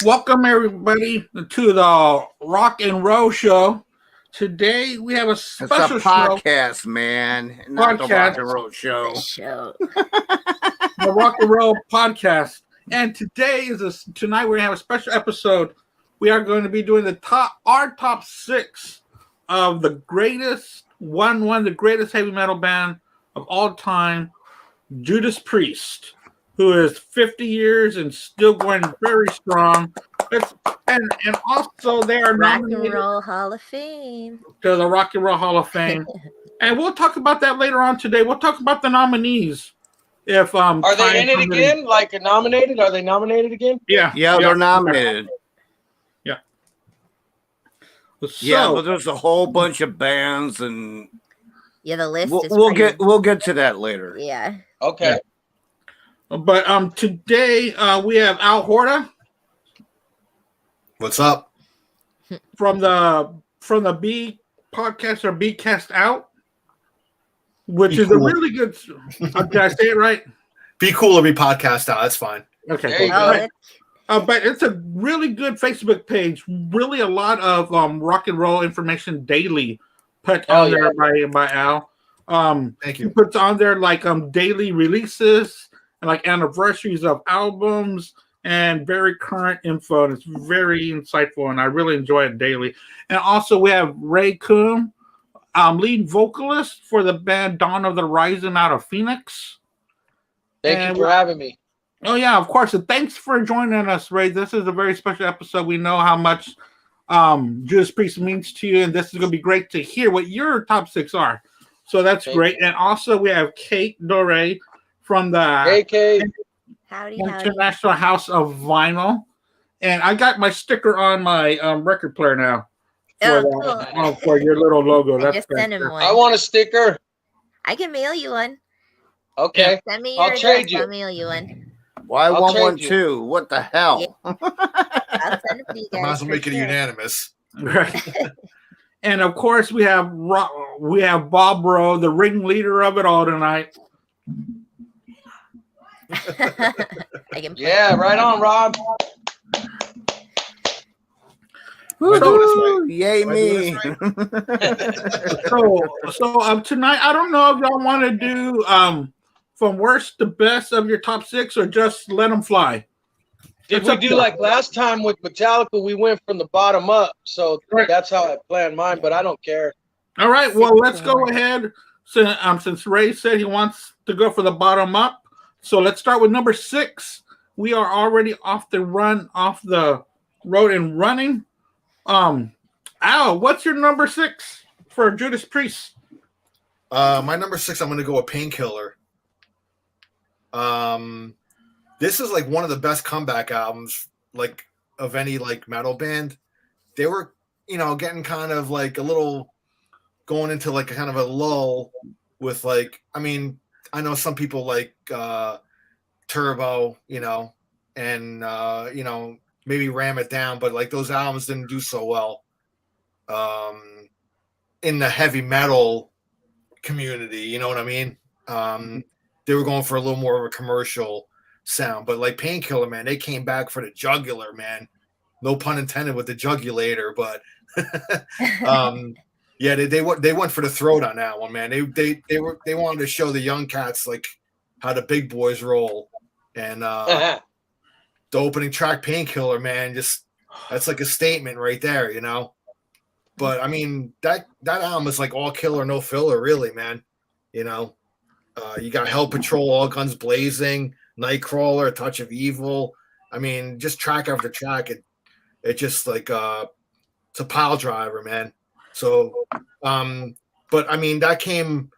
Welcome everybody to the Rock and Roll Show. Today we have a special podcast, show. Man, not the Rock and Roll Show. The Rock and Roll Podcast. And tonight we're gonna have a special episode. We are going to be doing our top 6 of the greatest one of the greatest heavy metal band of all time, Judas Priest, who is 50 years and still going very strong. And also they are nominated Rock and Roll Hall of Fame. To the Rock and Roll Hall of Fame. And we'll talk about that later on today. We'll talk about the nominees. If are they in it again? Like nominated? Are they nominated again? Yeah, they're nominated. Yeah. But there's a whole bunch of bands, and the list is. We'll get to that later. Yeah. Okay. Yeah. But today we have Al Horta. What's up? From the B podcast or B Cast Out, which is cool. A really good. Did I say it right? Be cool or be podcast out. That's fine. Okay. There you go. But it's a really good Facebook page. Really, a lot of rock and roll information daily put on there by Al. Thank you. He puts on there like daily releases and like anniversaries of albums and very current info. And it's very insightful, and I really enjoy it daily. And also, we have Ray Coon, lead vocalist for the band Dawn of the Rising out of Phoenix. Thank you for having me. Oh, yeah, of course. And thanks for joining us, Ray. This is a very special episode. We know how much Judas Priest means to you, and this is going to be great to hear what your top 6 are. So that's great. And also, we have Kate Doré from the International House of Vinyl. And I got my sticker on my record player now. For your little logo. Just send him one. I want a sticker. I can mail you one. Okay. Send me your address. I'll mail you one. Why 112? What the hell? Yeah. I'll send it to you guys. Might as well make it unanimous. Right. And of course, we have Bob Rowe, the ringleader of it all tonight. Right on, Rob. Yay me! So tonight, I don't know if y'all want to do from worst to best of your top 6 or just let them fly. Did we do like last time with Metallica? We went from the bottom up, so that's how I planned mine. But I don't care. All right, well, let's go ahead. Since Ray said he wants to go for the bottom up, so let's start with number 6. We are already off the road and running. Al, what's your number 6 for Judas Priest? My number 6, I'm going to go with Painkiller. This is like one of the best comeback albums, like of any like metal band. They were, getting kind of like a little going into like a kind of a lull with like, I mean, I know some people like Turbo, and maybe Ram It Down, but like those albums didn't do so well in the heavy metal community, you know what I mean? They were going for a little more of a commercial sound, but like Painkiller, man, they came back for the jugular, man. No pun intended with the jugulator, but they went for the throat on that one, man. They wanted to show the young cats like how the big boys roll, and the opening track, Painkiller, man, that's like a statement right there, But I mean, that album is like all killer, no filler, really, man. You got Hell Patrol, All Guns Blazing, Nightcrawler, A Touch of Evil. I mean, just track after track, it just like it's a pile driver, man. So, but I mean, that came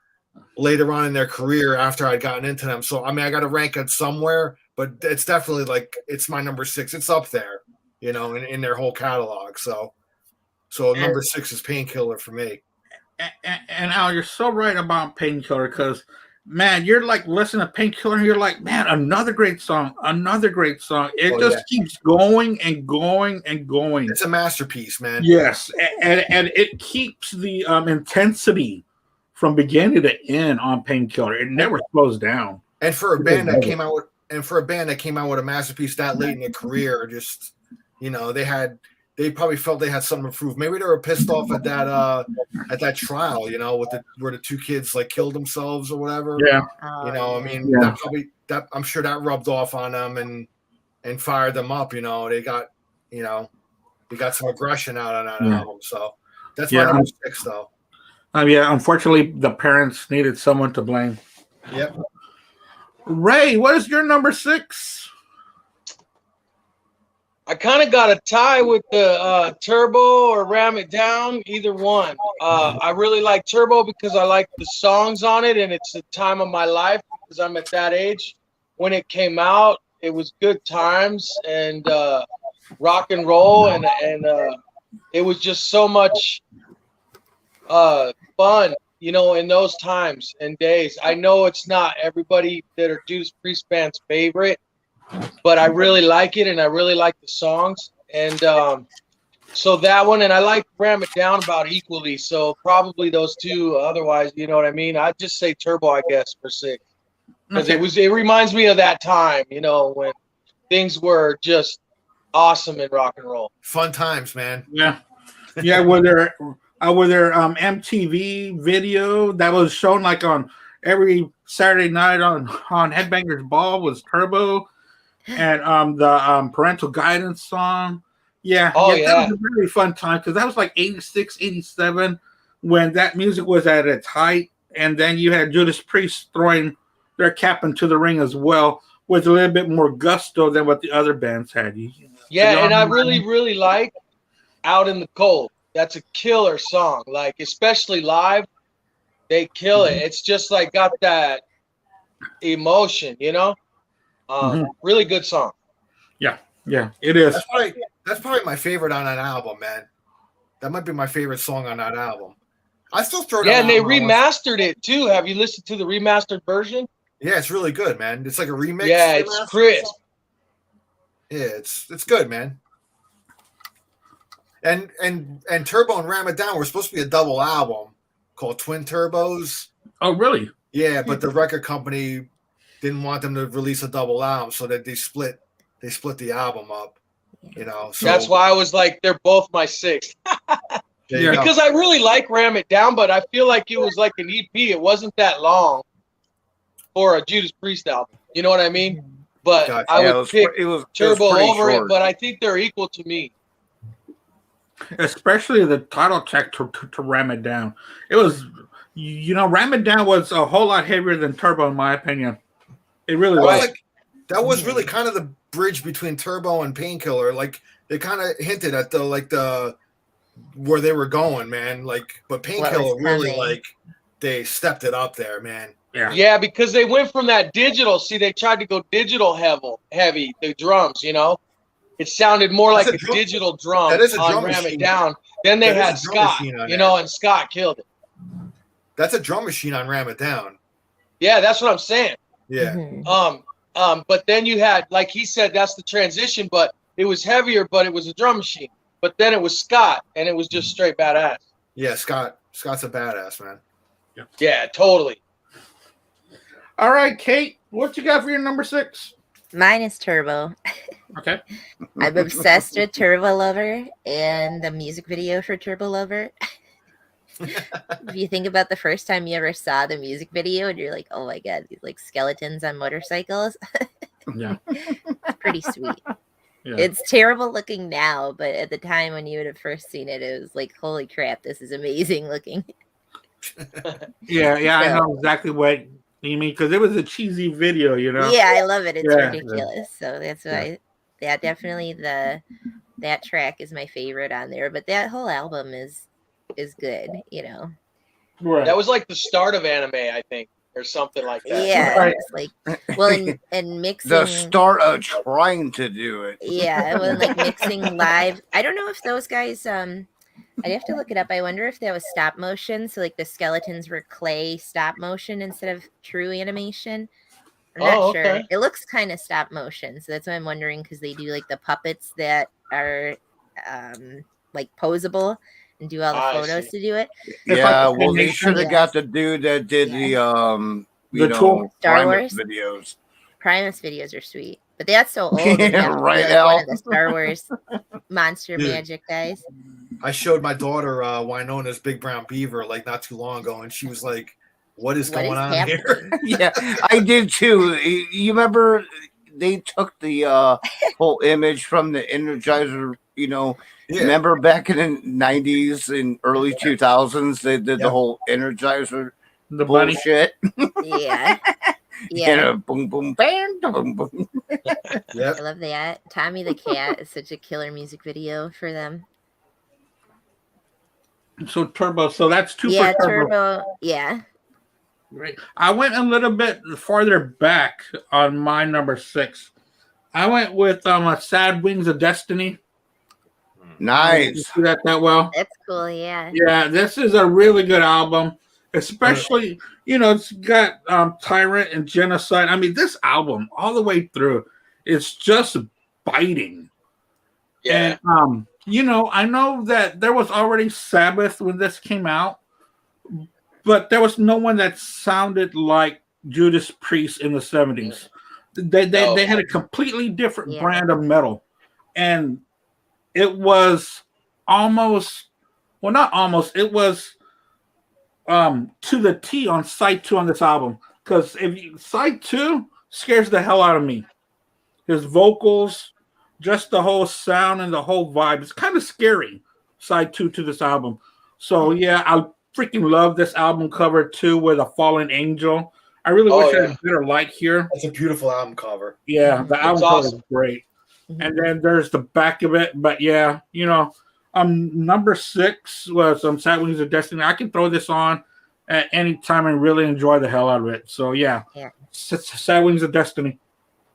later on in their career after I'd gotten into them. So I mean, I got to rank it somewhere. But it's definitely like it's my number 6. It's up there, in their whole catalog. So number 6 is Painkiller for me. And Al, you're so right about Painkiller because, man, you're like listening to Painkiller and you're like, man, another great song. It keeps going and going and going. It's a masterpiece, man. Yes, and it keeps the intensity from beginning to end on Painkiller. It never slows down. And for a band that came out with a masterpiece that late in their career, just you know, they probably felt they had something to prove. Maybe they were pissed off at that trial, you know, where the two kids like killed themselves or whatever. Yeah. You know, I mean, that I'm sure that rubbed off on them and fired them up. You know, they got some aggression out on that album. So that's my number 6, though. Yeah, unfortunately, the parents needed someone to blame. Yep. Ray, what is your number 6? I kind of got a tie with the Turbo or Ram It Down, either one. I really like Turbo because I like the songs on it, and it's the time of my life because I'm at that age. When it came out, it was good times and rock and roll, and it was just so much fun, you know, in those times and days. I know it's not everybody that are Judas Priest fans' favorite, but I really like it, and I really like the songs. And so that one, and I like Ram It Down about equally. So probably those two. Otherwise, you know what I mean? I'd just say Turbo, I guess, for 6. Because it reminds me of that time, you know, when things were just awesome in rock and roll. Fun times, man. Yeah. Yeah, were there MTV video that was shown like on every Saturday night on Headbangers Ball was Turbo. And the parental guidance song. Yeah. Oh, That was a really fun time because that was like 86, 87 when that music was at its height. And then you had Judas Priest throwing their cap into the ring as well with a little bit more gusto than what the other bands had. Yeah, and I really, really like Out in the Cold. That's a killer song. Like, especially live, they kill it. It's just like got that emotion, you know? Really good song. Yeah, it is. That's probably my favorite on that album, man. That might be my favorite song on that album. I still throw that. Yeah, and they remastered it too. Have you listened to the remastered version? Yeah, it's really good, man. It's like a remix. Yeah, it's crisp. Yeah, it's good, man. And Turbo and Ram It Down were supposed to be a double album called Twin Turbos. Oh, really? Yeah, but the record company didn't want them to release a double album, so that they split the album up. You know, so that's why I was like, they're both my 6. Because I really like Ram It Down, but I feel like it was like an EP. It wasn't that long for a Judas Priest album. You know what I mean? But I would pick Turbo over it, but I think they're equal to me. Especially the title track to Ram It Down. It was, you know, Ram It Down was a whole lot heavier than Turbo, in my opinion. It really was. That was really kind of the bridge between Turbo and Painkiller. Like, they kind of hinted at the where they were going, man. Like, but Painkiller really, like, they stepped it up there, man. Yeah, because they went from that digital. See, they tried to go digital heavy, the drums, you know? It sounded more like a digital drum on Ram It Down. Then they had Scott, you know, and Scott killed it. That's a drum machine on Ram It Down. Yeah, that's what I'm saying. Yeah. But then you had, like he said, that's the transition, but it was heavier, but it was a drum machine. But then it was Scott, and it was just straight badass. Yeah, Scott's a badass, man. Yeah, totally. All right, Kate, what you got for your number 6? Mine is Turbo. Okay. I'm obsessed with Turbo Lover and the music video for Turbo Lover. If you think about the first time you ever saw the music video and you're like, oh my God, these like skeletons on motorcycles. Yeah. It's pretty sweet. Yeah. It's terrible looking now, but at the time when you would have first seen it, it was like, holy crap, this is amazing looking. Yeah, I know exactly what you mean, because it was a cheesy video, you know? Yeah, I love it. It's ridiculous. So that's why that definitely that track is my favorite on there. But that whole album is good, you know. Right. That was like the start of anime, I think, or something like that. Yeah, Right. it's like, well, and mixing The start of trying to do it. Yeah, well, like mixing live. I don't know if those guys. I'd have to look it up. I wonder if that was stop motion. So like the skeletons were clay stop motion instead of true animation. I'm not sure. Okay. It looks kind of stop motion, so that's why I'm wondering, because they do like the puppets that are like posable and do all the photos to do it. Yeah, well, they should have got the dude that did the Star Primus Wars videos. Primus videos are sweet. But that's so old. And Yeah, that's right, like one Al. of the Star Wars monster Dude. magic guys. I showed my daughter Winona's Big Brown Beaver like not too long ago, and she was like, "What is going on here?" happening? Yeah, I did too. You remember they took the whole image from the Energizer, Yeah. remember back in the 90s and early 2000s, they did the whole Energizer The bunny. bullshit. Yeah. Yeah. Boom, boom, bam, boom, boom. Yep. I love that. Tommy the Cat is such a killer music video for them. So Turbo. So that's two Yeah, for Turbo. Turbo. Yeah. Right. I went a little bit farther back on my number 6. I went with Sad Wings of Destiny. You Nice. see that well? That's cool. Yeah. Yeah, this is a really good album. Especially, it's got Tyrant and Genocide. I mean, this album all the way through, it's just biting. Yeah. And I know that there was already Sabbath when this came out, but there was no one that sounded like Judas Priest in the 70s. They had a completely different brand of metal. And it was it was to the T on side 2 on this album. Because side 2 scares the hell out of me. His vocals, just the whole sound and the whole vibe. It's kind of scary, side 2 to this album. So yeah, I freaking love this album cover too with a fallen angel. I really wish I had better light here. That's a beautiful album cover. Yeah, the album cover is great. Mhm. And then there's the back of it. But yeah, number 6 was Sad Wings of Destiny. I can throw this on at any time and really enjoy the hell out of it. So yeah. Sad Wings of Destiny.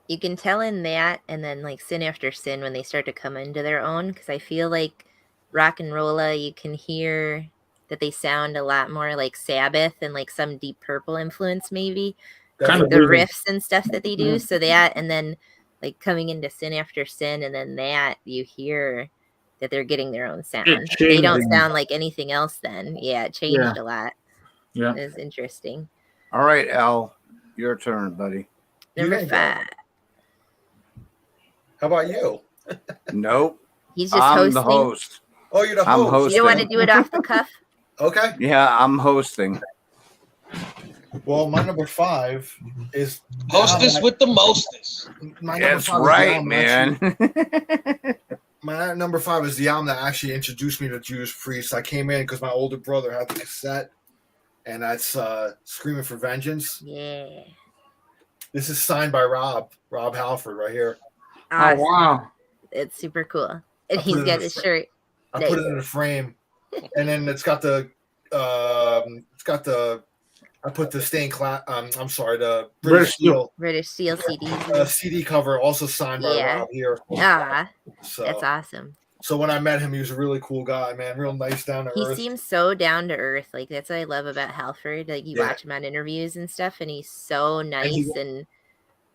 You can tell in that and then like Sin After Sin when they start to come into their own, because I feel like Rock and Rolla, you can hear that they sound a lot more like Sabbath and like some Deep Purple influence maybe. Kind of the weird. riffs and stuff that they do. So that, and then like coming into Sin After Sin, and then that you hear that they're getting their own sound. They don't sound like anything else then. Yeah, it changed a lot. Yeah. It was interesting. All right, Al, your turn, buddy. Number 5. How about you? Nope. He's just I'm hosting. the host. Oh, you're the I'm host. hosting. You don't want to do it off the cuff? Okay. Yeah, I'm hosting. Well, my number 5 is Hostess with the mostest. my number That's 5 is the right, album man. my number 5 is the album that actually introduced me to Judas Priest. I came in because my older brother had the cassette, and that's Screaming for Vengeance. Yeah. This is signed by Rob Halford right here. Awesome. Oh wow. It's super cool. And I put he's it got in his the shirt. I put it in a frame, and then I put the stained the British Steel British Steel CD. CD cover, also signed by Rob here. So That's awesome. So when I met him, he was a really cool guy, man. Real nice, down to He earth. seems so down to earth. Like that's what I love about Halford. Like you watch him on interviews and stuff, and he's so nice and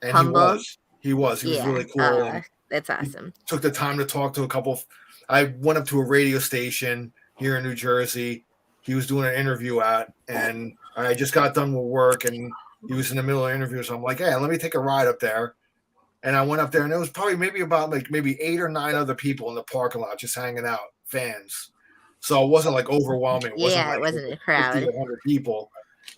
humble. He was really cool. That's awesome. Took the time to talk to a couple. I went up to a radio station here in New Jersey. He was doing an interview and I just got done with work, and he was in the middle of the interview. So I'm like, hey, let me take a ride up there. And I went up there, and it was probably maybe 8 or 9 other people in the parking lot just hanging out, fans. So it wasn't like overwhelming. It wasn't a crowd. 50 or 100 people.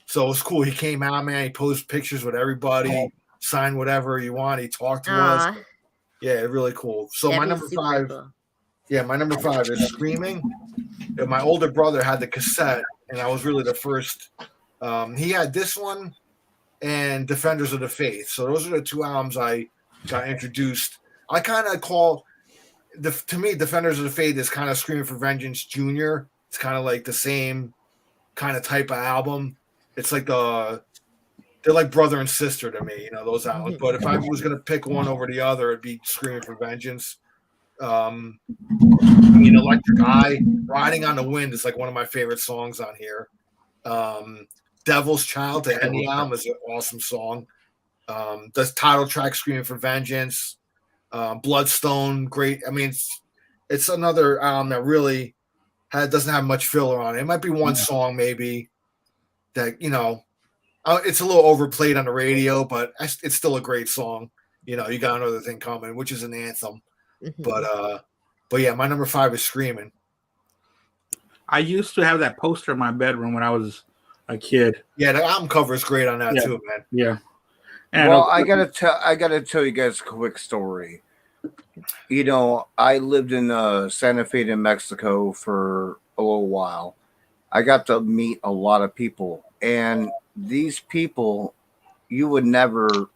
So it was cool. He came out, man. He posed pictures with everybody, signed whatever you want. He talked to us. Yeah, really cool. So my number 5. Cool. Yeah, my number 5 is Screaming. And my older brother had the cassette, and I was really the first. He had this one and Defenders of the Faith. So those are the 2 albums I got introduced. I kind of call to me Defenders of the Faith is kind of Screaming for Vengeance Jr. It's kind of like the same kind of type of album. It's like they're like brother and sister to me, those albums. But if I was gonna pick one over the other, it'd be Screaming for Vengeance. Electric Eye, Riding on the Wind is like one of my favorite songs on here. Devil's Child to end the album is an awesome song. The title track, Screaming for Vengeance. Bloodstone, great. I mean, it's another album that really doesn't have much filler on it. It might be one song maybe that, it's a little overplayed on the radio, but it's still a great song. you know, you got another thing coming, which is an anthem. Mhm. But yeah, my number 5 is Screaming. I used to have that poster in my bedroom when I was a kid. Yeah, the album cover is great on that Yeah. too, man. Yeah. And Well, I gotta tell you guys a quick story. You know, I lived in Santa Fe, New Mexico for a little while. I got to meet a lot of people, and these people, you would never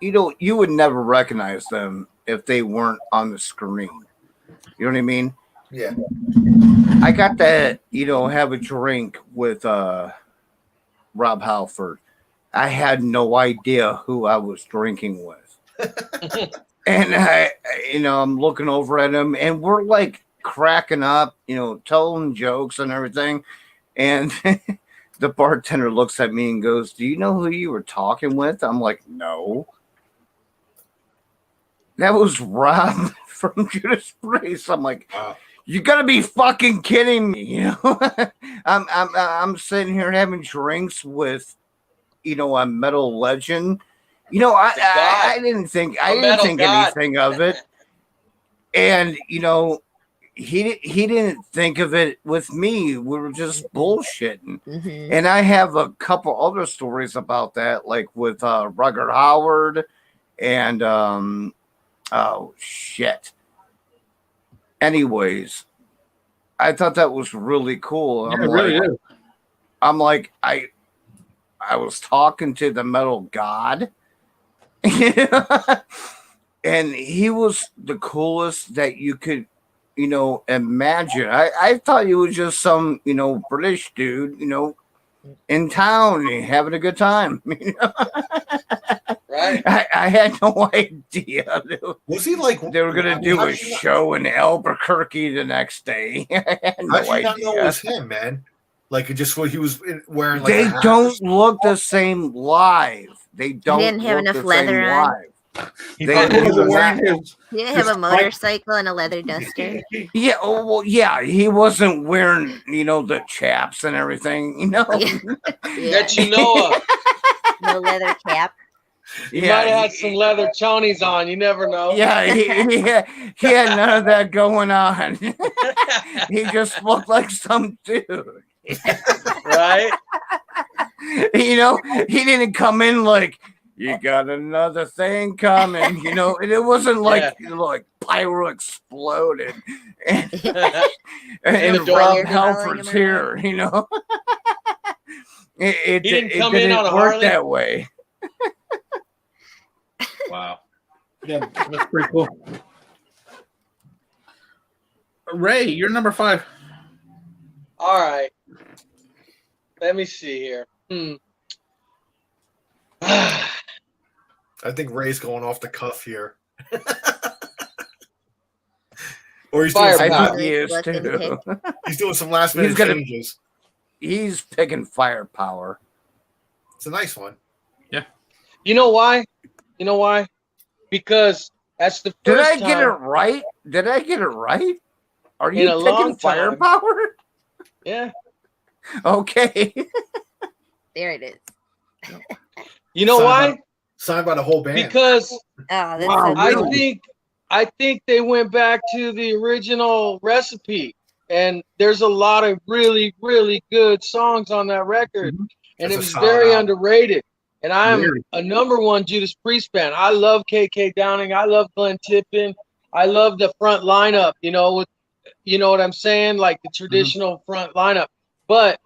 recognize them if they weren't on the screen. You know what I mean? Yeah. I got to, have a drink with Rob Halford. I had no idea who I was drinking with. And I'm looking over at him, and we're like cracking up, telling jokes and everything. And the bartender looks at me and goes, "Do you know who you were talking with?" I'm like, "No." That was Rob from Judas Priest. I'm like, Wow. "You gotta be fucking kidding me!" I'm sitting here having drinks with, a metal legend. I didn't think anything of it, and he didn't think of it with me. We were just bullshitting. Mhm. And I have a couple other stories about that, like with Rutger Howard and oh shit. Anyways, I thought that was really cool. yeah, it really is. I'm like, I was talking to the metal god. And he was the coolest that you could, imagine. I thought he was just some, British dude, in town having a good time. Right? I had no idea Was he like they were going to do how a did you not- show in Albuquerque the next day. I had no How'd you not know it idea. was him, man? Like, it just what he was wearing. Like, They a hat. don't look the same live. They don't didn't have look enough the leather same on. live. He They- probably he wasn't was wearing not- his. He didn't have a Just like- motorcycle and a leather duster. Yeah, well, yeah, he wasn't wearing, the chaps and everything, Yeah. That you know of. No leather cap. You might have had some leather chonies on. You never know. Yeah, he had none of that going on. He just looked like some dude. Right? He didn't come in like, "You got another thing coming," and it wasn't like like pyro exploded and the door Rob you're Halford's following him here. It He didn't it come in didn't on a work Harley? that way. Wow. Yeah, that's pretty cool. Ray, you're number 5. All right. Let me see here. I think Ray's going off the cuff here. Or he's doing, Firepower. I some, think he is Let them too. he's doing some last minute He's gonna- changes. He's picking firepower. It's a nice one. You know why? Because that's the first Did I time get it right? Are In you a long picking firepower? Yeah. Okay. There it is. You know why? Signed by the whole band. Because Oh, that's Wow, so I cool. think they went back to the original recipe, and there's a lot of really, really good songs on that record, and That's it a was solid very album. underrated. And I'm Very. a number one Judas Priest fan. I love KK Downing. I love Glenn Tipton. I love the front lineup. You know what I'm saying? Like the traditional front lineup. But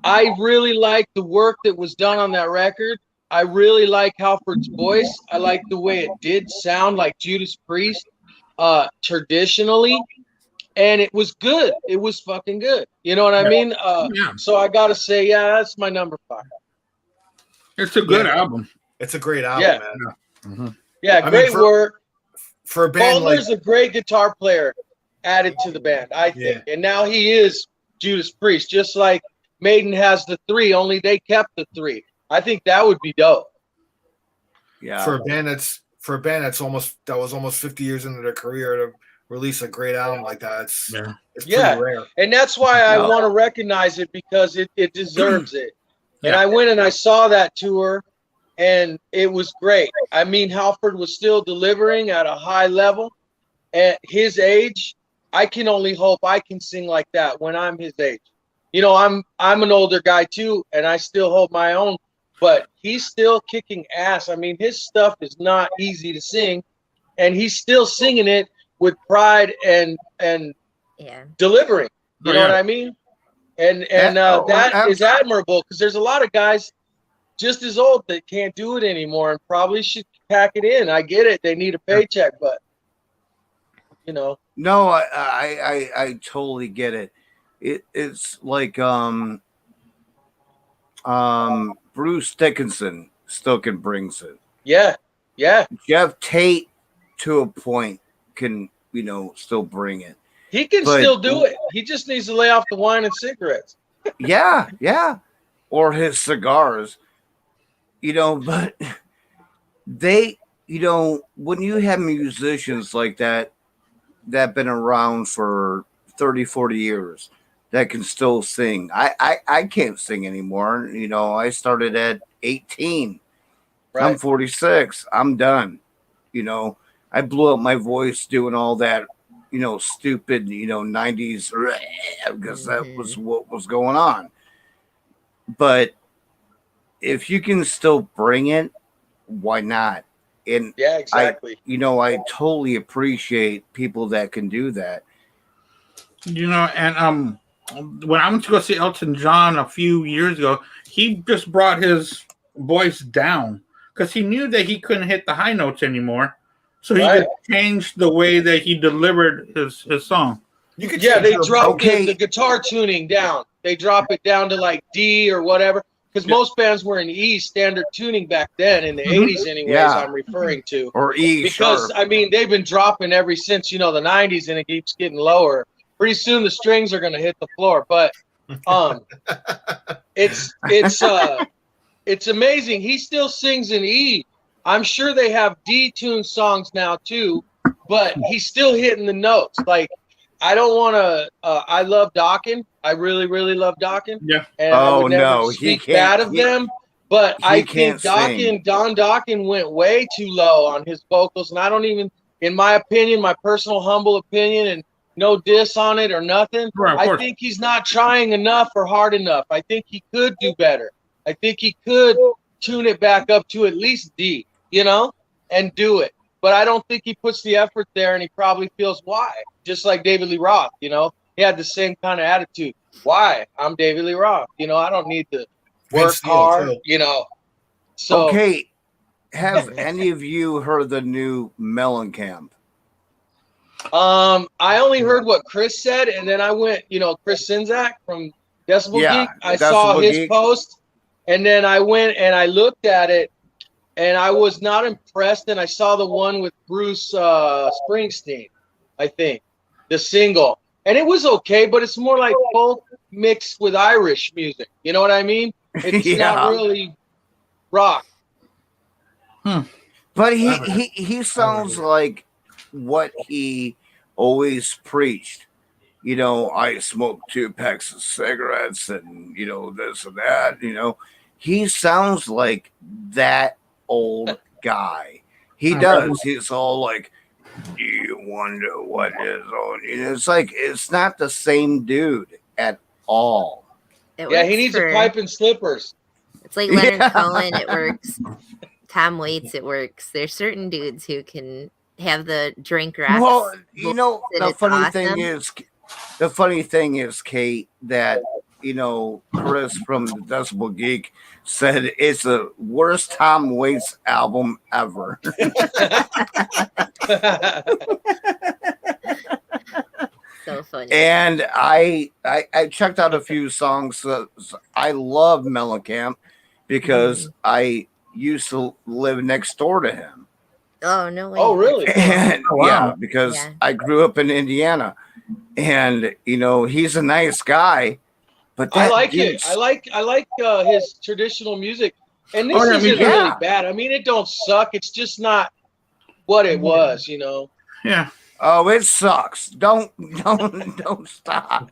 I really like the work that was done on that record. I really like Halford's voice. I like the way it did sound like Judas Priest traditionally. And it was good. It was fucking good. You know what I mean? Yeah. So I got to say, yeah, that's my number 5. It's a good Yeah. album. It's a great album, Yeah. man. Mm-hmm. Yeah, I mean, great work. For a band Baldwin's like a great guitar player added to the band, I think. And now he is Judas Priest, just like Maiden has the 3, only they kept the 3. I think that would be dope. Yeah. for a band that's that was almost 50 years into their career to release a great album like that, it's pretty Yeah. rare. And that's why I No. want to recognize it, because it deserves it. And Yeah. I went and I saw that tour, and it was great. I mean, Halford was still delivering at a high level. At his age, I can only hope I can sing like that when I'm his age. You know, I'm an older guy too, and I still hold my own, but he's still kicking ass. I mean, his stuff is not easy to sing, and he's still singing it with pride and delivering. You know what I mean? And that is admirable, because there's a lot of guys just as old that can't do it anymore and probably should pack it in. I get it; they need a paycheck, but you know. No, I totally get it. It's like Bruce Dickinson still can bring it. Yeah. Jeff Tate to a point can, still bring it. He can still do it. He just needs to lay off the wine and cigarettes. Yeah. Or his cigars. But they, when you have musicians like that been around for 30, 40 years that can still sing. I can't sing anymore. I started at 18. Right. I'm 46. I'm done. I blew up my voice doing all that, stupid, 90s, because that was what was going on. But if you can still bring it, why not? And yeah, exactly. I totally appreciate people that can do that. And when I went to go see Elton John a few years ago, he just brought his voice down because he knew that he couldn't hit the high notes anymore. So he just changed the way that he delivered his song. They drop the guitar tuning down. They drop it down to like D or whatever. Because most bands were in E standard tuning back then, in the 80s anyways, I'm referring to. Or E. Because, I mean, they've been dropping ever since, the 90s, and it keeps getting lower. Pretty soon the strings are going to hit the floor. But it's amazing. He still sings in E. I'm sure they have D-tuned songs now, too, but he's still hitting the notes. Like, I don't want to I love Dokken. I really, really love Dokken. Yeah. And I would never speak bad of them. But I think Don Dokken went way too low on his vocals. And I don't even, in my opinion, my personal humble opinion, and no diss on it or nothing, I think he's not trying enough or hard enough. I think he could do better. I think he could tune it back up to at least D, and do it. But I don't think he puts the effort there, and he probably feels why. Just like David Lee Roth, he had the same kind of attitude. Why? I'm David Lee Roth. I don't need to work hard, So okay, have any of you heard the new Mellencamp? I only heard what Chris said, and then I went, Chris Czynszak from Decibel Geek. I saw his post, and then I went and I looked at it, and I was not impressed. And I saw the one with Bruce Springsteen, I think, the single. And it was okay, but it's more like folk mixed with Irish music. You know what I mean? It's not really rock. But he sounds like what he always preached. I smoke 2 packs of cigarettes and, this and that, He sounds like that old guy. He does. He's all like, do you wonder what is on? It's like, it's not the same dude at all. He needs a pipe and slippers. It's like Leonard Cohen, it works. Tom Waits, it works. There's certain dudes who can have the drink rocks. Well, the funny thing is, Kate, that Chris from the Decibel Geek said it's the worst Tom Waits album ever. So funny. And I checked out a few songs. I love Mellencamp because I used to live next door to him. Oh, no way. Oh, really? And, because I grew up in Indiana, and he's a nice guy. But I like it. I like his traditional music, and this isn't really bad. I mean, it don't suck. It's just not what it was, Yeah. Oh, it sucks. Don't stop.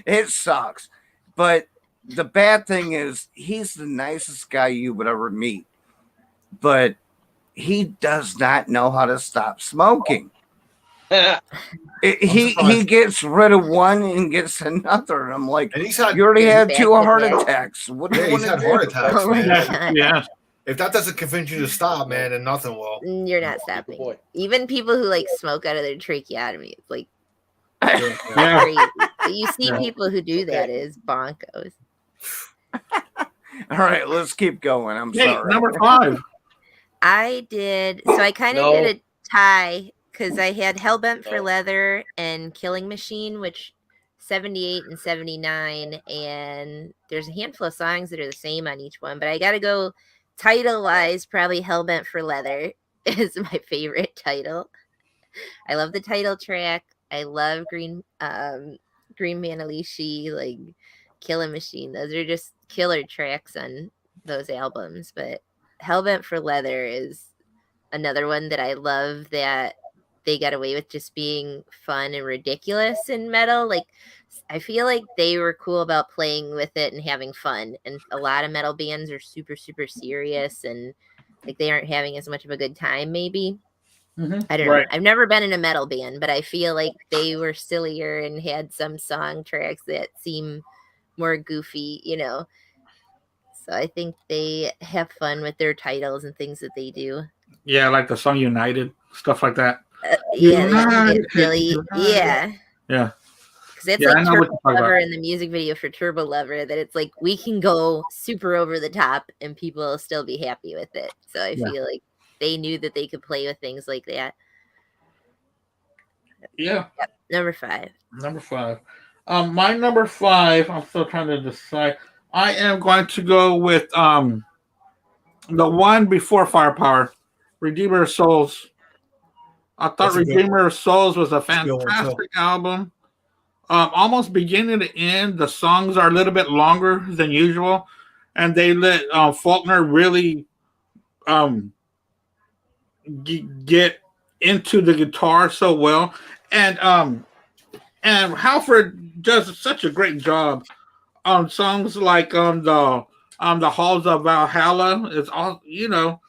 It sucks. But the bad thing is, he's the nicest guy you would ever meet. but he does not know how to stop smoking. He gets rid of one and gets another. And I'm like, And he's had, you already had back 2 to heart back. attacks. What do yeah, you he's want had to heart do? attacks, Oh my man. God. Yeah. If that doesn't convince you to stop, man, then nothing will. You're not Good stopping. boy. Even people who like smoke out of their tracheotomy, it's like Yeah. crazy. But you see Yeah. people who do that Okay. as bonkos. All right, let's keep going. I'm Hey, sorry. number 5. I did, so I kind of No. did a tie because I had Hellbent for No. Leather and Killing Machine, which 78 and 79, and there's a handful of songs that are the same on each one, but I got to go title wise, probably Hellbent for Leather is my favorite title. I love the title track. I love Green Manalishi, like Killing Machine. Those are just killer tracks on those albums. But Hellbent for Leather is another one that I love that they got away with just being fun and ridiculous in metal. Like I feel like they were cool about playing with it and having fun. And a lot of metal bands are super, super serious and like they aren't having as much of a good time, maybe. I don't know. Right. I've never been in a metal band, but I feel like they were sillier and had some song tracks that seem more goofy, you know. So I think they have fun with their titles and things that they do. Yeah, like the song United, stuff like that. Yeah, they can United, get really, United. yeah. Yeah. Because it's Yeah, I like know what Turbo you're talking Lover about. in the music video for Turbo Lover, that it's like we can go super over the top and people will still be happy with it. So I Yeah. feel like they knew that they could play with things like that. Yeah. Number 5. Number 5. My number 5, I'm still trying to decide. I am going to go with the one before Firepower, Redeemer of Souls. I thought That's a good Redeemer of Souls was a That's a good one, too. fantastic album. Almost beginning to end, the songs are a little bit longer than usual, and they let Faulkner really get into the guitar so well, and Halford does such a great job on songs like the Halls of Valhalla. It's all, you know,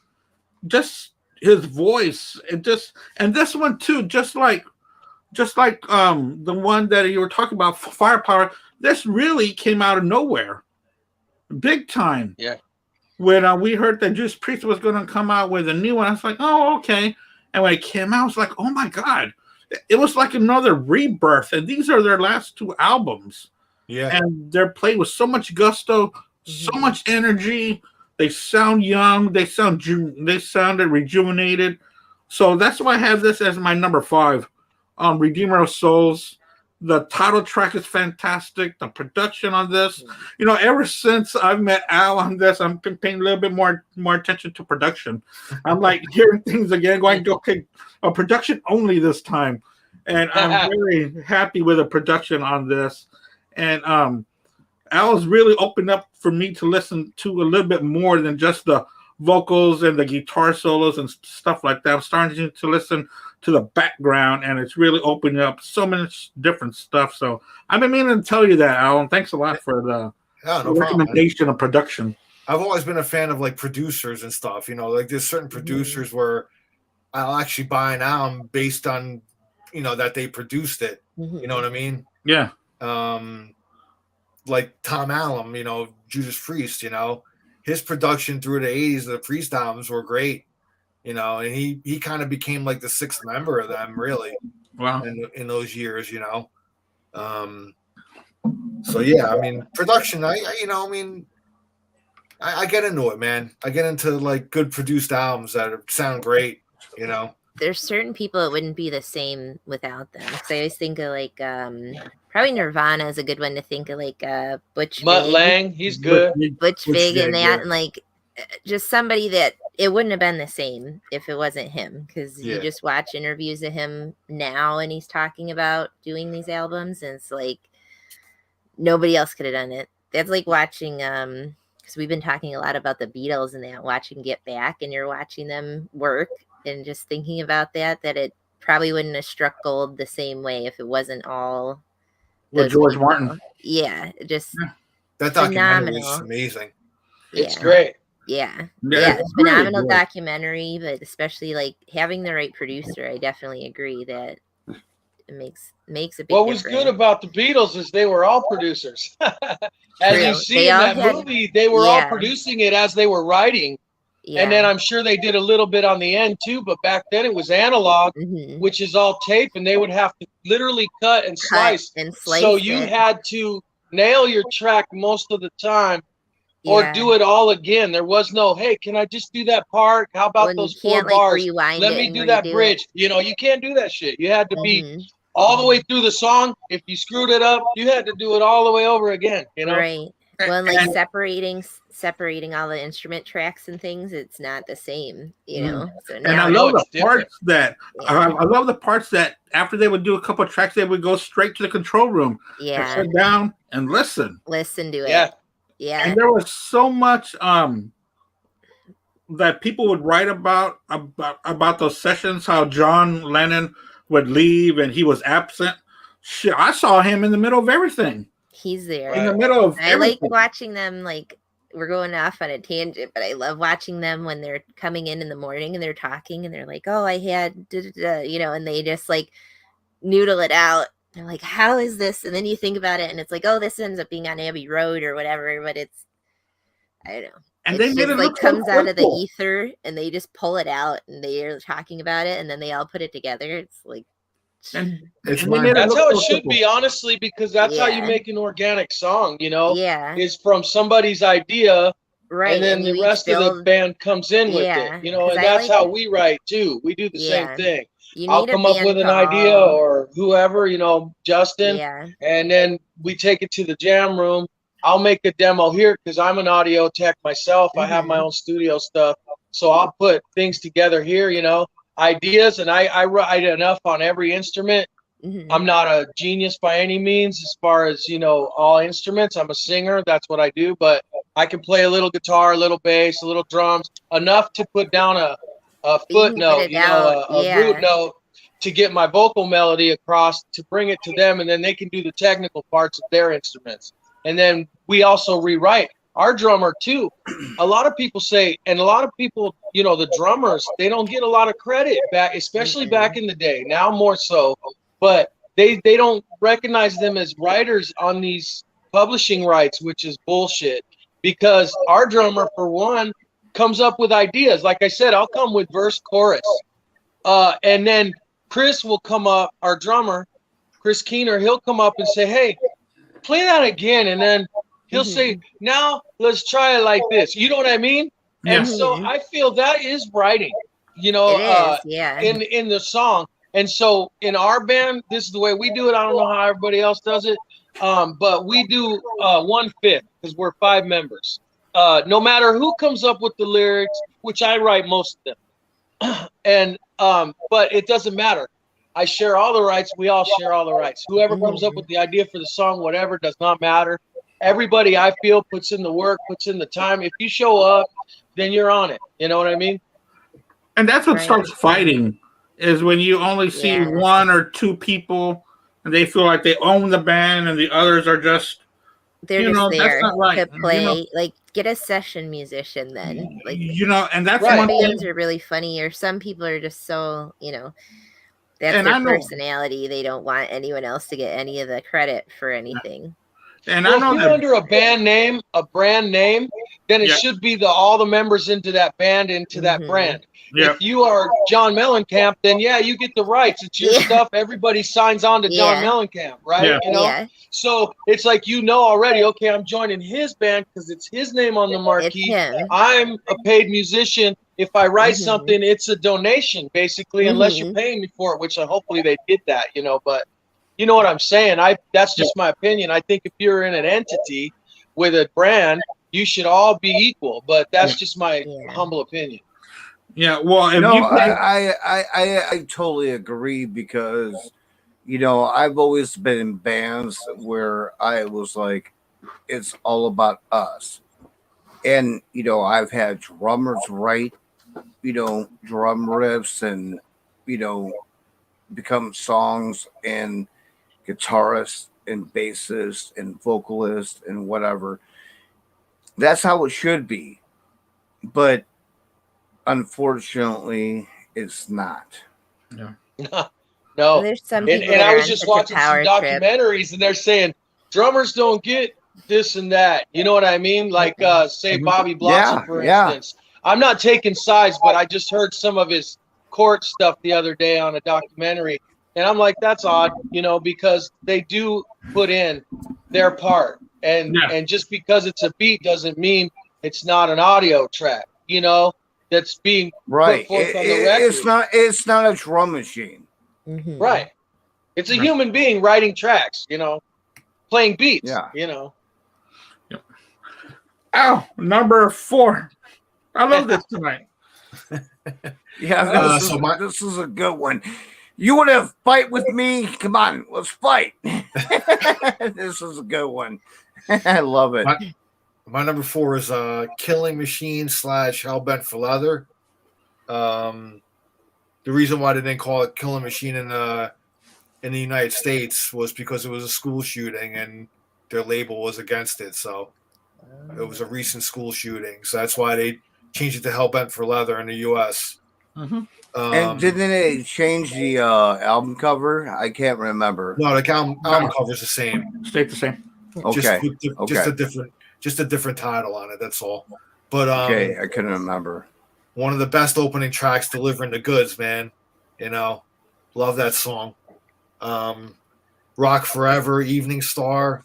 just his voice, and this one too, just like the one that you were talking about, Firepower. This really came out of nowhere, big time. Yeah. When we heard that Judas Priest was going to come out with a new one, I was like, oh, okay. And when it came out, I was like, oh my God. It was like another rebirth. And these are their last 2 albums. Yeah. And they're played with so much gusto, so much energy. They sound young. They sounded rejuvenated. So that's why I have this as my number 5. Redeemer of Souls. The title track is fantastic. The production on this, you know, ever since I've met Al on this, I'm paying a little bit more attention to production. I'm like hearing things again, going, okay, a production only this time, and I'm very happy with the production on this. And Al's really opened up for me to listen to a little bit more than just the vocals and the guitar solos and stuff like that. I'm starting to listen to the background, and it's really opening up so much different stuff. So I've been meaning to tell you that, Alan. Thanks a lot for the recommendation of production. I've always been a fan of like producers and stuff. You know, like there's certain producers where I'll actually buy an album based on, you know, that they produced it. You know what I mean? Yeah. Like Tom Allom, you know, Judas Priest, you know, his production through the 80s, the Priest albums were great. You know, and he kind of became like the 6th member of them, really. Wow. In those years, you know. So yeah, I mean, production. I get into it, man. I get into like good produced albums that sound great. You know, there's certain people it wouldn't be the same without them. Because I always think of like probably Nirvana is a good one to think of, like Butch Mutt Vig. Lang, he's good. Butch Vig and that, yeah. and like just somebody that it wouldn't have been the same if it wasn't him, because you just watch interviews of him now and he's talking about doing these albums, and it's like nobody else could have done it. That's like watching because we've been talking a lot about the Beatles and that, watching Get Back, and you're watching them work and just thinking about that it probably wouldn't have struck gold the same way if it wasn't all with George Martin. Yeah, just that documentary phenomenal. is amazing. It's great. Yeah. Yeah, It's it's a really phenomenal good. documentary, but especially like having the right producer, I definitely agree that it makes a big What was difference. good about the Beatles is they were all producers. As you True. see They in all that had- movie, they were all yeah. producing it as they were writing. Yeah. And then I'm sure they did a little bit on the end too, but back then it was analog, Mhm. which is all tape, and they would have to literally cut and slice. and slice So you it. had to nail your track most of the time or Yeah. do it all again. There was no, hey, can I just do that part? How about When you those 4 can't like bars? rewind Let it me and do that redo bridge. You know, you can't do that shit. You had to it. be Mhm. all the way through the song. If you screwed it up, you had to do it all the way over again, you know? Right. Well, and, like And- separating all the instrument tracks and things, it's not the same, you know. So And I now know love it's the parts that Yeah. I love the parts that after they would do a couple of tracks, they would go straight to the control room and yeah, sit down and listen. listen to it. Yeah. Yeah. And there was so much that people would write about those sessions, how John Lennon would leave and he was absent. Shit, I saw him in the middle of everything. He's there. In the middle of I like everything. watching them. Like, we're going off on a tangent, but I love watching them when they're coming in the morning and they're talking and they're like, "Oh, I had," you know, and they just like noodle it out. They're like, "How is this?" And then you think about it, and it's like, "Oh, this ends up being on Abbey Road or whatever." But it's, I don't know. And It they just made it like look so comes out of the simple. ether, and they just pull it out, and they're talking about it, and then they all put it together. It's like, And, It's and they mine. made it That's look how it so should simple. be, honestly, because that's how you Yeah. make an organic song, you know? yeah, Is from somebody's idea, right. and then you the each rest of the build- band comes in with Yeah, it, you know? 'cause And I that's like- how we write too. We do the same Yeah. thing. You I'll need a come up band with an to idea all- or whoever, you know, Justin, Yeah. and then we take it to the jam room. I'll make a demo here because I'm an audio tech myself. I have my Mhm. own studio stuff. So I'll put things together here, you know, ideas, and I write enough on every instrument. Mhm. I'm not a genius by any means as far as, you know, all instruments. I'm a singer. That's what I do. But I can play a little guitar, a little bass, a little drums, enough to put down a You can footnote, put it you know, out, a yeah. root note to get my vocal melody across, to bring it to them, and then they can do the technical parts of their instruments. And then we also rewrite. Our drummer too. A lot of people say, and a lot of people, you know, the drummers, they don't get a lot of credit back, especially back in the day. Now more so, but they don't recognize them as writers on these publishing rights, which is bullshit. Because our drummer, for one, comes up with ideas. Like I said, I'll come with verse, chorus, and then Chris will come up. Our drummer, Chris Keener, he'll come up and say, "Hey, play that again," and then he'll say, "Now let's try it like this." You know what I mean? Yeah. And so I feel that is writing, you know, It is, yeah. in the song. And so in our band, this is the way we do it. I don't know how everybody else does it, but we do 1/5 because we're 5 members. No matter who comes up with the lyrics, which I write most of them, and but it doesn't matter. I share all the rights. We all share all the rights. Whoever comes up with the idea for the song, whatever, does not matter. Everybody, I feel, puts in the work, puts in the time. If you show up, then you're on it. You know what I mean? And that's what Right. starts fighting, is when you only see Yeah. 1 or 2 people and they feel like they own the band and the others are just, They're you just know, that's there not right. to play. You know, Like, get a session musician then. Like, you know, and that's Right. one bands thing. are really funny, or some people are just so, you know, that's And their I know- personality. They don't want anyone else to get any of the credit for anything. And Well, I if know you're that under a brand name, then it Yeah. should be all the members into that band, into that Mhm. brand. Yeah. If you are John Mellencamp, then yeah, you get the rights. It's your Yeah. stuff. Everybody signs on to John Yeah. Mellencamp, right? Yeah. You know? Yeah, So it's like, you know already, okay, I'm joining his band because it's his name on the it's marquee. him. I'm a paid musician. If I write Mhm. something, it's a donation, basically, unless you're Mhm. paying me for it, which hopefully they did that, you know, but you know what I'm saying? That's just my opinion. I think if you're in an entity with a brand, you should all be equal, but that's just my Yeah. humble opinion. Yeah, well, if No, you play, I totally agree because, you know, I've always been in bands where I was like, it's all about us. And, you know, I've had drummers write, you know, drum riffs and, you know, become songs, and guitarists and bassists and vocalists and whatever. That's how it should be. but unfortunately, it's not. No. There's some And people that I are was on just such a watching some power trip. documentaries, and they're saying drummers don't get this and that. You know what I mean? Like, say, Bobby Blotzer, for instance. I'm not taking sides, but I just heard some of his court stuff the other day on a documentary, and I'm like, that's odd, you know, because they do put in their part, and just because it's a beat doesn't mean it's not an audio track, you know, that's being put forth on the record. It's not a drum machine. Mm-hmm. Right. It's a human being writing tracks, you know, playing beats, you know. Oh, number 4. I love this tonight. This is a good one. You want to fight with me? Come on, let's fight. This is a good one. I love it. My number 4 is Killing Machine / Hellbent for Leather. The reason why they didn't call it Killing Machine in the United States was because it was a school shooting and their label was against it. So it was a recent school shooting. So that's why they changed it to Hellbent for Leather in the U.S. Mm-hmm. And didn't they change the album cover? I can't remember. No, the album cover is the same. Stayed the same. Okay. Just a different title on it. That's all. But okay, I couldn't remember. One of the best opening tracks, Delivering the Goods, man. You know, love that song. Rock Forever, Evening Star.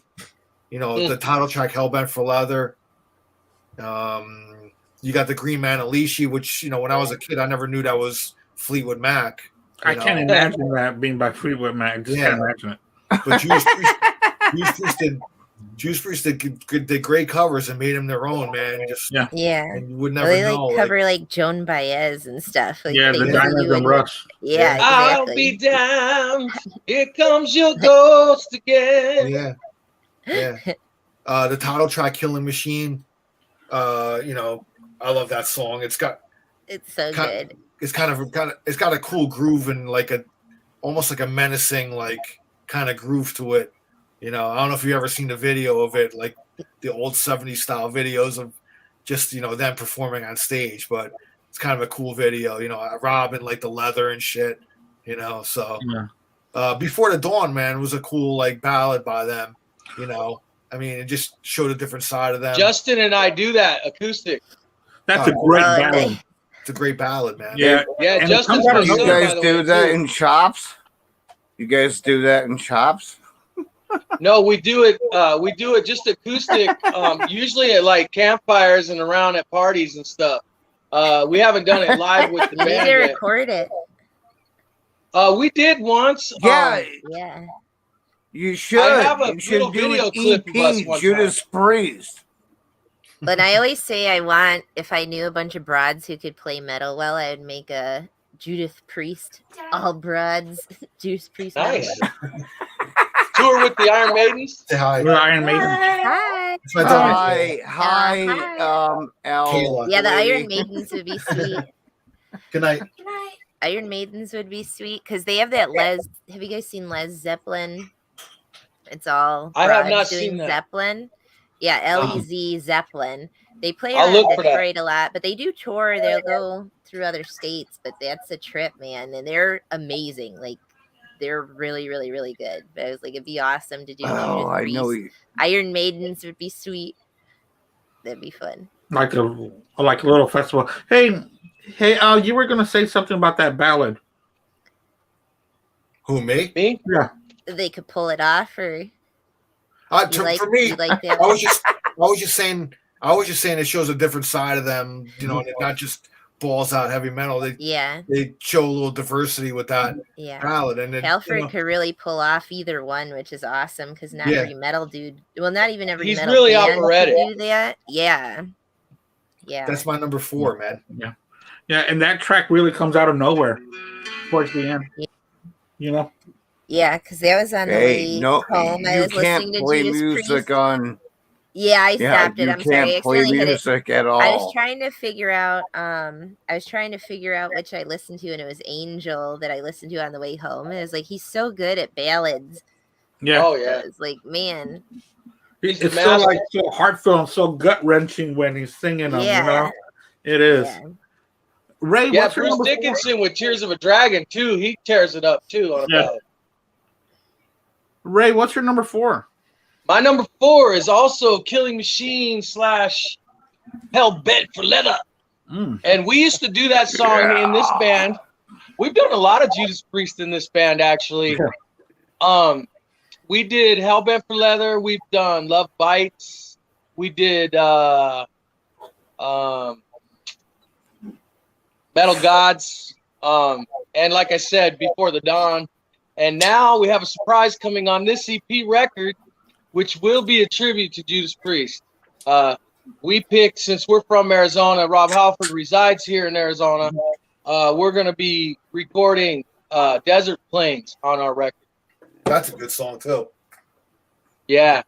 You know, the title track, Hellbent for Leather. You got the Green Man Alicia, which, you know, when I was a kid, I never knew that was Fleetwood Mac. I can't imagine that being by Fleetwood Mac. I just can't imagine it. But Judas Priest did great covers and made them their own, man. And you would never know. They cover like Joan Baez and stuff. Like, the Diamonds and Rush. Yeah, exactly. I'll be down. Here comes your ghost again. Yeah. The title track, Killing Machine. You know, I love that song. It's so good. It's it's got a cool groove and like almost like a menacing like kind of groove to it. You know, I don't know if you've ever seen the video of it, like the old 70s style videos of just, you know, them performing on stage, but it's kind of a cool video, you know, Rob in like the leather and shit, you know. So Before the Dawn, man, was a cool like ballad by them, you know. I mean, it just showed a different side of them. Justin and I do that acoustic. That's a great ballad. It's a great ballad, man. Yeah. Justin's my son, you guys do that in Chops? You guys do that in Chops? No, we do it. We do it just acoustic. Usually at like campfires and around at parties and stuff. We haven't done it live with the band. We need to record it. We did once. Yeah. You should. I have a you should little do video an clip of us EP, one Judas Priest. But I always say if I knew a bunch of broads who could play metal well, I would make a Judas Priest, all broads, Judas Priest. Nice. Tour with the Iron Maidens. Say hi. Iron Maidens. Hi. Hi. Yeah, the Iron Maidens would be sweet. Good night. Iron Maidens would be sweet because they have that Have you guys seen Les Zeppelin? It's all I have not doing seen that. Zeppelin. Yeah, LEZ Zeppelin. They play I'll around look for Detroit a lot, but they do tour. They'll go through other states, but that's a trip, man. And they're amazing. Like, they're really, really, really good. But I was like, it'd be awesome to do. I know. Iron Maidens would be sweet. That'd be fun. Like a little festival. Hey, you were gonna say something about that ballad. Who, me? Me? Yeah. They could pull it off, or for me, like I was just saying it shows a different side of them. You know, not just balls out heavy metal. They show a little diversity with that ballad. And Halford could really pull off either one, which is awesome because not every metal dude. Well, not even every He's metal really band operatic. can do that. Yeah. That's my number 4, man. Yeah, and that track really comes out of nowhere towards the end. You know. Yeah, because that was on the way home. I was listening to play Judas music Priest. on. Yeah, I stopped it. I'm sorry. I play accidentally hit it. music at all. I was trying to figure out. Which I listened to, and it was Angel that I listened to on the way home. And it was like, he's so good at ballads. Yeah. Oh yeah. It's like, man. It's so heartfelt, and so gut wrenching when he's singing them. Yeah. You know. It is. Yeah. Ray, Yeah, what's your Bruce number 4? Dickinson with Tears of a Dragon too. He tears it up too on a ballad. Ray, what's your number 4? My number 4 is also Killing Machine / Hell Bent for Leather. And we used to do that song in this band. We've done a lot of Judas Priest in this band, actually. We did Hell Bent for Leather. We've done Love Bites. We did Metal Gods. And like I said, Before the Dawn. And now we have a surprise coming on this EP record, which will be a tribute to Judas Priest. We picked, since we're from Arizona, Rob Halford resides here in Arizona. We're going to be recording Desert Plains on our record. That's a good song too. Yeah,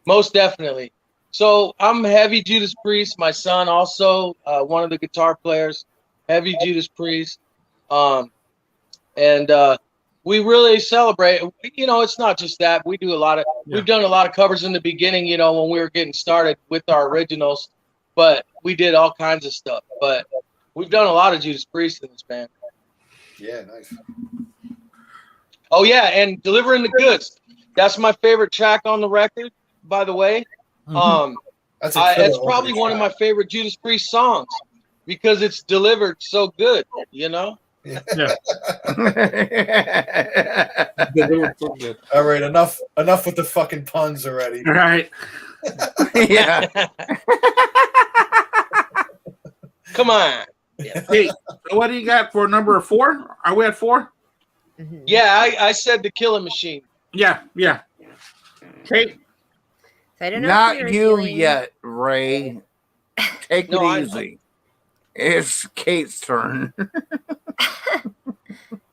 most definitely. So I'm heavy Judas Priest. My son also, one of the guitar players, heavy Judas Priest. And we really celebrate. You know, it's not just that. We do a lot of. Yeah. We've done a lot of covers in the beginning. You know, when we were getting started with our originals, but we did all kinds of stuff. But we've done a lot of Judas Priest in this band. Yeah, nice. Oh yeah, and Delivering the Goods. That's my favorite track on the record, by the way. It's probably one of my favorite Judas Priest songs because it's delivered so good. You know. Yeah. All right, enough with the fucking puns already. All right. Yeah. Come on. Hey, what do you got for number 4? Are we at 4? Mm-hmm. Yeah, I said The Killing Machine. Yeah. Okay. So I don't know. Not you yet, Ray. Take it easy. It's Kate's turn.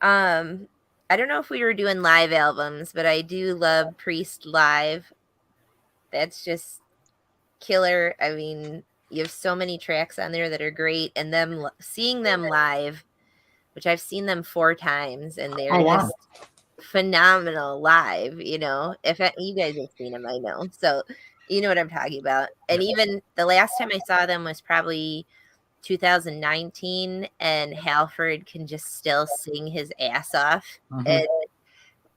I don't know if we were doing live albums, but I do love Priest live. That's just killer. I mean, you have so many tracks on there that are great, and them seeing them live, which I've seen them 4 times, and they're just phenomenal live. You know, if you guys have seen them, I know, so you know what I'm talking about. And even the last time I saw them was probably 2019, and Halford can just still sing his ass off. And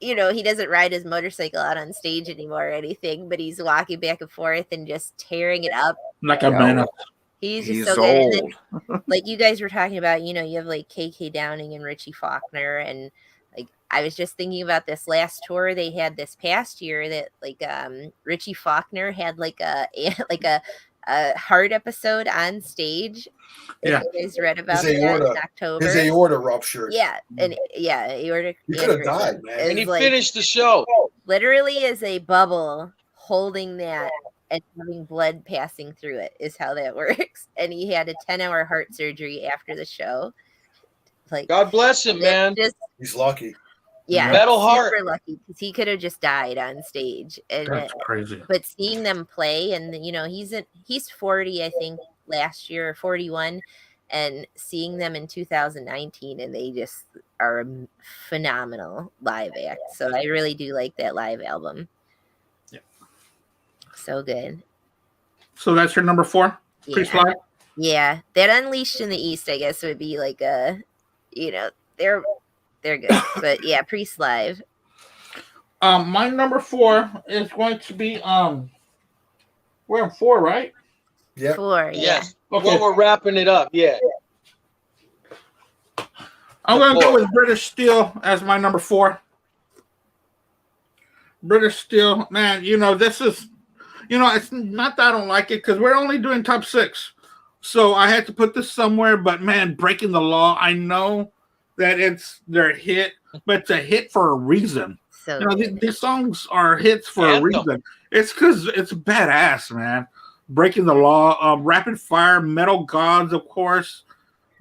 you know, he doesn't ride his motorcycle out on stage anymore or anything, but he's walking back and forth and just tearing it up like a man. He's just so good. And then, like you guys were talking about, you know, you have like KK Downing and Richie Faulkner, and like I was just thinking about this last tour they had this past year that like Richie Faulkner had like a heart episode on stage. Yeah, you guys read about that in October. His aorta ruptured. Yeah, and aorta. He could have died, man. And he finished the show. Literally, as a bubble holding that and having blood passing through it is how that works. And he had a 10-hour heart surgery after the show. Like, God bless him, man. He's lucky. Yeah, metal heart. Super lucky because he could have just died on stage. And that's crazy. But seeing them play, and you know, he's 40, I think, last year, or 41, and seeing them in 2019, and they just are a phenomenal live act. So I really do like that live album. Yeah, so good. So that's your number 4. Priest live. Yeah, that Unleashed in the East, I guess, would be like a, you know, they're good, but yeah, Priest live. My number 4 is going to be we're on 4, right? Yeah. 4. Yes. Okay. Well, we're wrapping it up. Yeah. I'm going to go with British Steel as my number 4. British Steel, man, you know, this is, you know, it's not that I don't like it because we're only doing top 6. So I had to put this somewhere, but man, Breaking the Law, I know that it's their hit, but it's a hit for a reason. So you know, these songs are hits for a reason. It's because it's badass, man. Breaking the Law, Rapid Fire, Metal Gods, of course,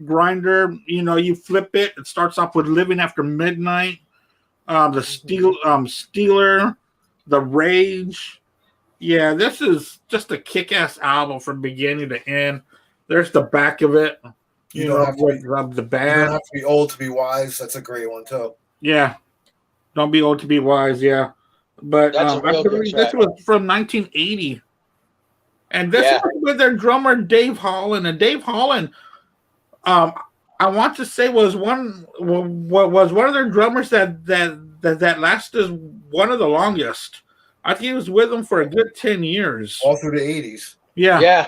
Grinder. You know, you flip it. It starts off with Living After Midnight, the Stealer, The Rage. Yeah, this is just a kick-ass album from beginning to end. There's the back of it. You don't have the band. You don't have to be old to be wise. That's a great one too. Yeah, don't be old to be wise. Yeah, but That's a real good this was from 1980. And this is with their drummer Dave Holland. And Dave Holland, I want to say was one of their drummers that lasted one of the longest. I think he was with them for a good 10 years. All through the 80s. Yeah.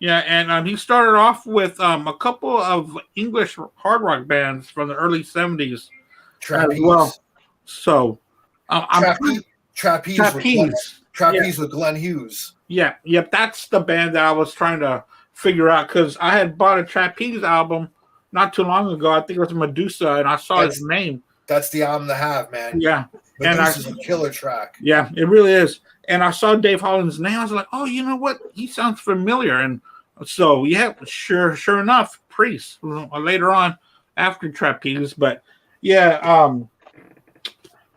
And he started off with a couple of English hard rock bands from the early 70s as well. So, Trapeze with Glenn Hughes. Yeah, yep, that's the band that I was trying to figure out because I had bought a Trapeze album not too long ago. I think it was Medusa, and I saw his name. That's the album to have, man. Yeah. Medusa's a killer track. Yeah, it really is. And I saw Dave Holland's name. I was like, oh, you know what? He sounds familiar. And so, yeah, sure enough, Priest later on after Trapeze. But, yeah,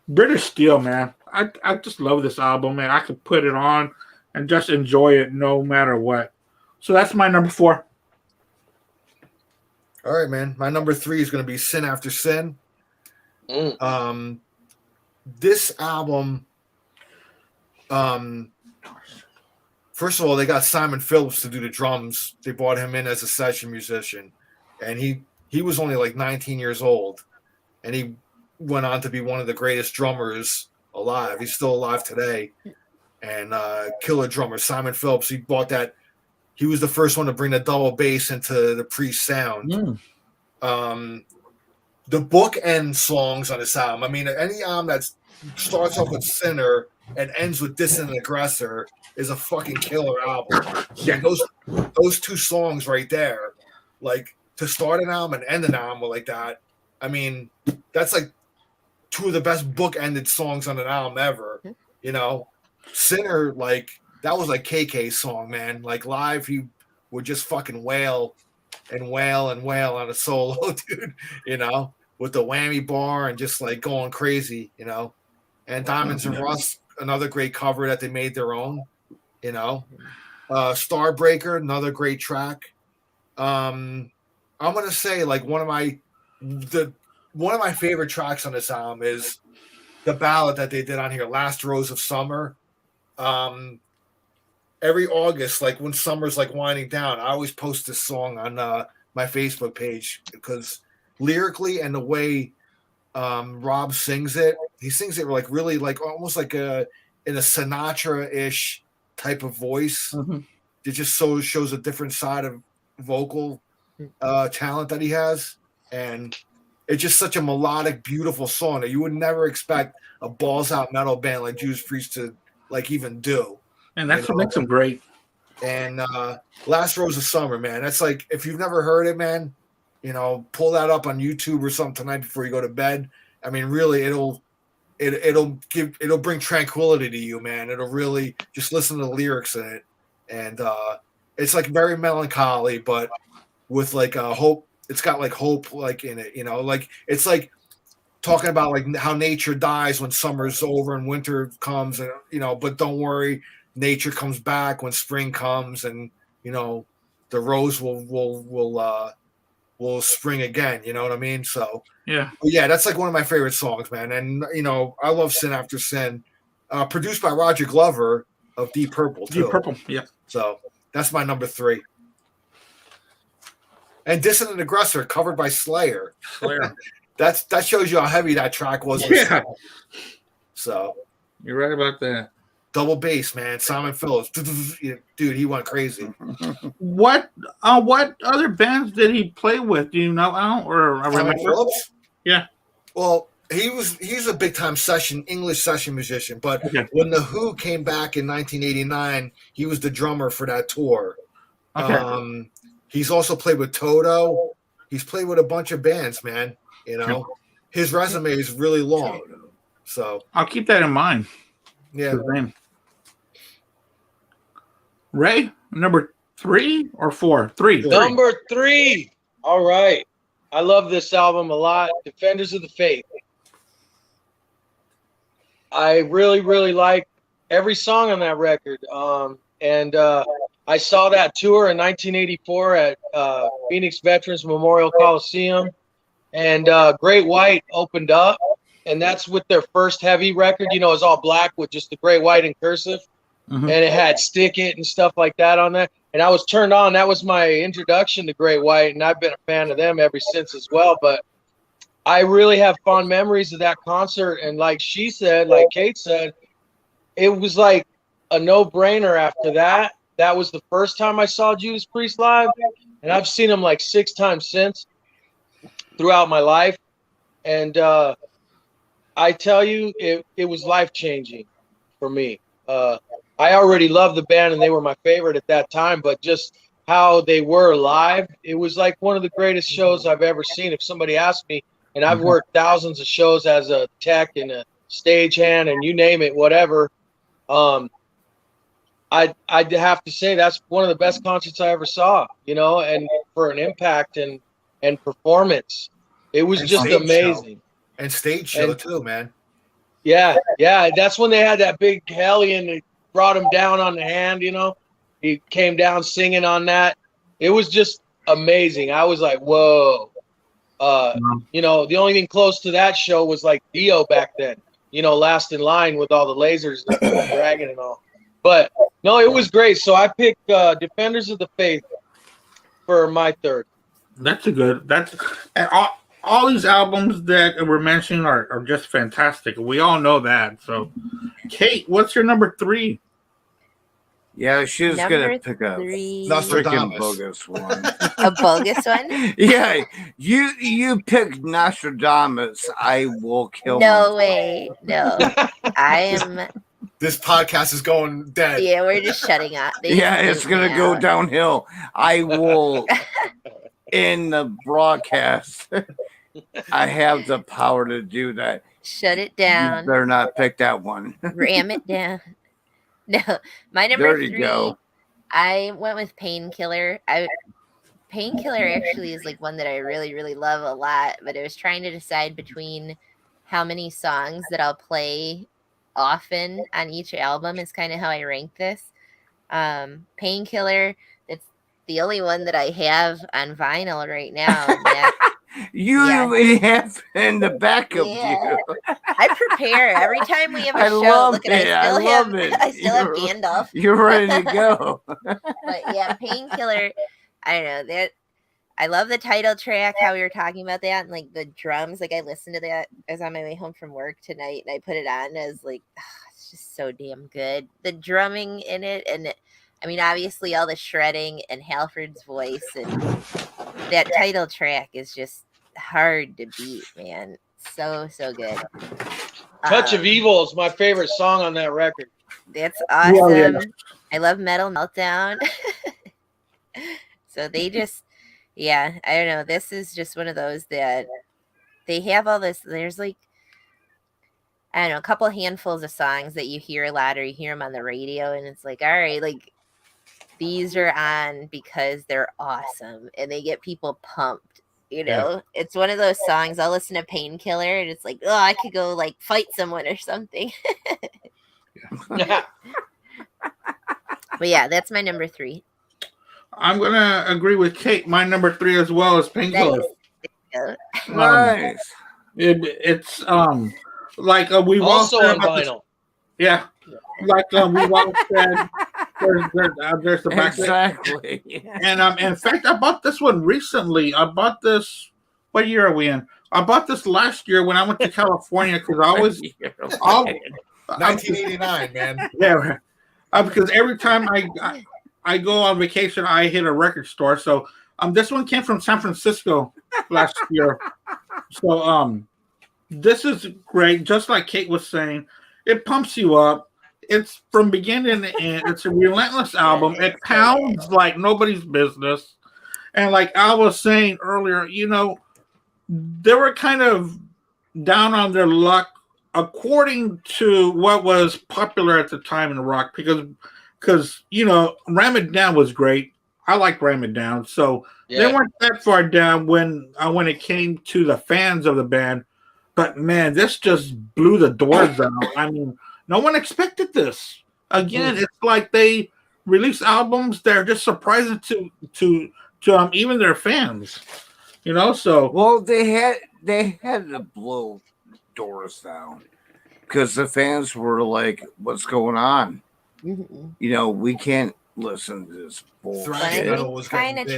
British Steel, man. I just love this album, man. I could put it on and just enjoy it no matter what. So that's my number 4. All right, man. My number 3 is going to be Sin After Sin. This album, first of all, they got Simon Phillips to do the drums. They brought him in as a session musician, and he was only like 19 years old, and he went on to be one of the greatest drummers alive. He's still alive today, and killer drummer Simon Phillips. He brought that. He was the first one to bring the double bass into the Priest sound. The bookend songs on this album. I mean, any album that starts off with Sinner and ends with Dissident Aggressor is a fucking killer album. Yeah, those two songs right there, like to start an album and end an album like that. I mean, that's like two of the best book-ended songs on an album ever. You know, Sinner, like that was like KK's song, man. Like live, he would just fucking wail and wail and wail on a solo, dude. You know, with the whammy bar and just like going crazy. You know, and Diamonds and Rust, another great cover that they made their own. You know, Starbreaker, another great track. I'm gonna say like one of my favorite tracks on this album is the ballad that they did on here, Last Rose of Summer. Every August, like when summer's like winding down, I always post this song on my Facebook page because lyrically and the way Rob sings it, he sings it like really like almost like in a Sinatra-ish type of voice. It just shows a different side of vocal talent that he has, and it's just such a melodic, beautiful song that you would never expect a balls out metal band like Judas Priest to like even do. And that's what makes them great. And Last Rose of Summer, man, that's like if you've never heard it, man, you know, pull that up on YouTube or something tonight before you go to bed. I mean, really, it'll bring tranquility to you, man. It'll really just listen to the lyrics in it, and it's like very melancholy, but with like hope. It's got like hope like in it, you know, like it's like talking about like how nature dies when summer's over and winter comes, and you know, but don't worry, nature comes back when spring comes, and you know, the rose will spring again. You know what I mean? So yeah, that's like one of my favorite songs, man. And you know, I love Sin After Sin, produced by Roger Glover of Deep Purple too. Deep Purple, yeah. So that's my number 3. And Dissident Aggressor, covered by Slayer. That shows you how heavy that track was. Yeah. So you're right about that. Double bass, man. Simon Phillips, dude, he went crazy. What other bands did he play with? Do you know, Al? Or Simon Phillips? Yeah. Well, he's a big time English session musician. But when the Who came back in 1989, he was the drummer for that tour. Okay. He's also played with Toto. He's played with a bunch of bands, man. You know, his resume is really long. So I'll keep that in mind. Yeah. Ray, number 3 or 4? 3. Number 3. All right. I love this album a lot. Defenders of the Faith. I really, really like every song on that record. I saw that tour in 1984 at Phoenix Veterans Memorial Coliseum, and Great White opened up, and that's with their first heavy record. You know, it's all black with just the Great White in cursive. Mhm. and it had Stick It and stuff like that on there. And I was turned on. That was my introduction to Great White, and I've been a fan of them ever since as well. But I really have fond memories of that concert. And like she said, like Kate said, it was like a no-brainer after that. That was the first time I saw Judas Priest live, and I've seen him like 6 times since throughout my life. And I tell you, it was life-changing for me. I already loved the band, and they were my favorite at that time, but just how they were live, it was like one of the greatest shows I've ever seen. If somebody asked me, and I've worked thousands of shows as a tech and a stagehand and you name it, whatever, I'd have to say that's one of the best concerts I ever saw, and for an impact and performance. It was And just stage amazing. And stage show too, man. Yeah. That's when they had that big hellion that brought him down on the hand, He came down singing on that. It was just amazing. I was like, whoa. The only thing close to that show was like Dio back then, last in line with all the lasers and the dragon and all. But no, it was great. So I picked Defenders of the Faith for my third. That's and all these albums that we're mentioning are just fantastic. We all know that. So, Kate, what's your number 3? Yeah, she was Number gonna pick a 3. freaking Nostradamus. bogus one. A bogus one? Yeah, you pick Nostradamus, I will kill. No way. No. I am. This podcast is going dead. Yeah, we're just shutting up. Yeah, it's gonna go downhill. I will end the broadcast. I have the power to do that. Shut it You down. better not pick that one. Ram it down. No, my number There you 3. go. I went with Painkiller. Painkiller actually is like one that I really, really love a lot. But I was trying to decide between how many songs that I'll play often on each album. Is kind of how I rank this. Painkiller. It's the only one that I have on vinyl right now. You Yeah. have in the back of Yeah. you. I prepare every time we have a I show. love Look at it. I love it. I still have Gandalf. You're ready to go. But yeah, Painkiller. I don't know that. I love the title track. How we were talking about that, and like the drums. Like I listened to that. I was on my way home from work tonight, and I put it on. And I was like, it's just so damn good. The drumming in it, and I mean, obviously all the shredding and Halford's voice, and that title track is just hard to beat, man. So good. Touch of Evil is my favorite song on that record. That's awesome. Yeah. I love Metal Meltdown. So they just, I don't know. This is just one of those that they have all this. There's like, I don't know, a couple handfuls of songs that you hear a lot or you hear them on the radio, and it's like, all right, like these are on because they're awesome and they get people pumped. It's one of those songs. I'll listen to Painkiller and it's like, oh, I could go like fight someone or something. But yeah, that's my number 3. I'm gonna agree with Kate. My number 3 as well is Painkiller. Nice. It's like we've Also all on vinyl. Yeah, like we've all said. There's the back. Exactly. And in fact, I bought this one recently. I bought this. What year are we in? I bought this last year when I went to California because I was 1989, man. Yeah, because every time I go on vacation, I hit a record store. So this one came from San Francisco last year. So this is great. Just like Kate was saying, it pumps you up. It's from beginning to end. It's a relentless album. It pounds like nobody's business. And like I was saying earlier, they were kind of down on their luck according to what was popular at the time in rock because Ram It Down was great. I like Ram It Down. So they weren't that far down when it came to the fans of the band. But man, this just blew the doors out. I mean, no one expected this. Again, it's like they release albums that are just surprising to even their fans. So well, they had to blow doors down because the fans were like, "What's going on?" Mhm. You know, we can't listen to this Thrash But I bullshit. metal think was kind getting of big.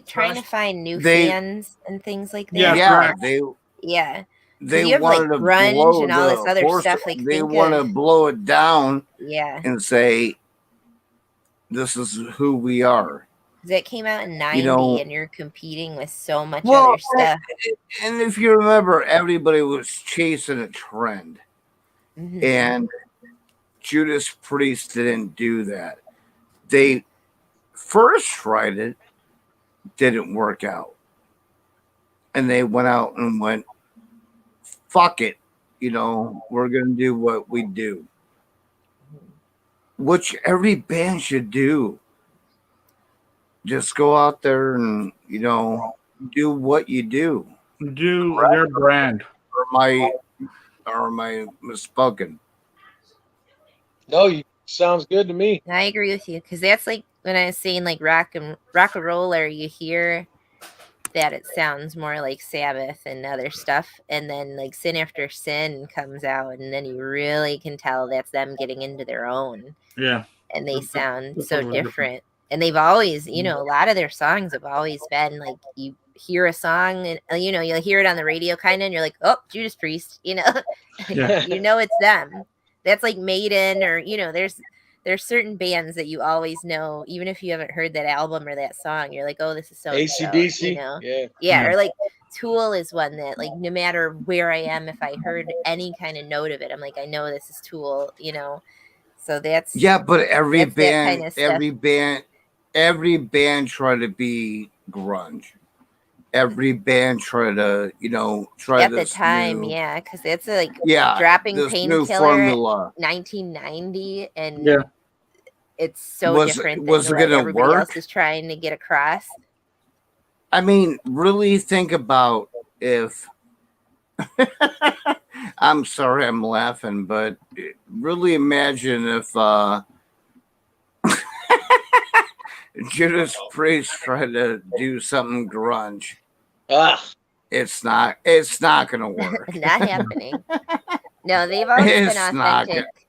trying to Thrash- find new They- fans and things like that. Yeah, Yeah, thrash. Yeah. they you have, like, wanted to grunge blow and all this the other horse. stuff, like, They think want to of- blow it down Yeah. and say, "This is who we are." 'Cause that came out in 90 know- and you're competing with so much Well, other stuff. And if you remember, everybody was chasing a trend, Mhm. and Judas Priest didn't do that. They first tried it, didn't work out, and they went out and went, "Fuck it, you know, we're gonna do what we do," which every band should do. Just go out there and, you know, do what you do. Do their brand. Or am I misspoken? No, you sounds good to me. I agree with you, because that's like when I was saying like rock and roller, you hear that it sounds more like Sabbath and other stuff, and then like Sin After Sin comes out, and then you really can tell that's them getting into their own, Yeah. and they That's sound so totally different. different. And they've always, you know, a lot of their songs have always been like, you hear a song and you know, you'll hear it on the radio kind of, and you're like, oh, Judas Priest, you know. Yeah. You know it's them. That's like Maiden, or you know, there's certain bands that you always know, even if you haven't heard that album or that song, you're like, oh, this is so AC/DC. you know. Yeah. Yeah, or like Tool is one that, like, no matter where I am, if I heard any kind of note of it, I'm like, I know this is Tool, you know. So that's Yeah, but every that's that band, kind of stuff. every band try to be grunge. Every band try to, you know, try at the this time, new, yeah, because it's like yeah, dropping this new Painkiller formula. 1990, and Yeah. it's so Was different it than what gonna everybody work? else is trying to get across. I mean, really think about if. I'm sorry, I'm laughing, but really imagine if Judas Priest tried to do something grunge. Ah, It's not gonna work. Not happening. No, they've always It's been not authentic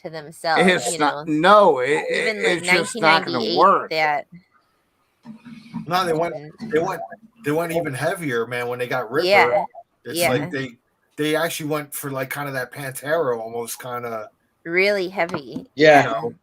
to themselves. It's you not. know, No, even like it's just not gonna 1998. work. That No, they went even heavier, man. When they got Ripper, yeah, it's yeah. like they actually went for like kind of that Pantera almost kind of really heavy. yeah. you know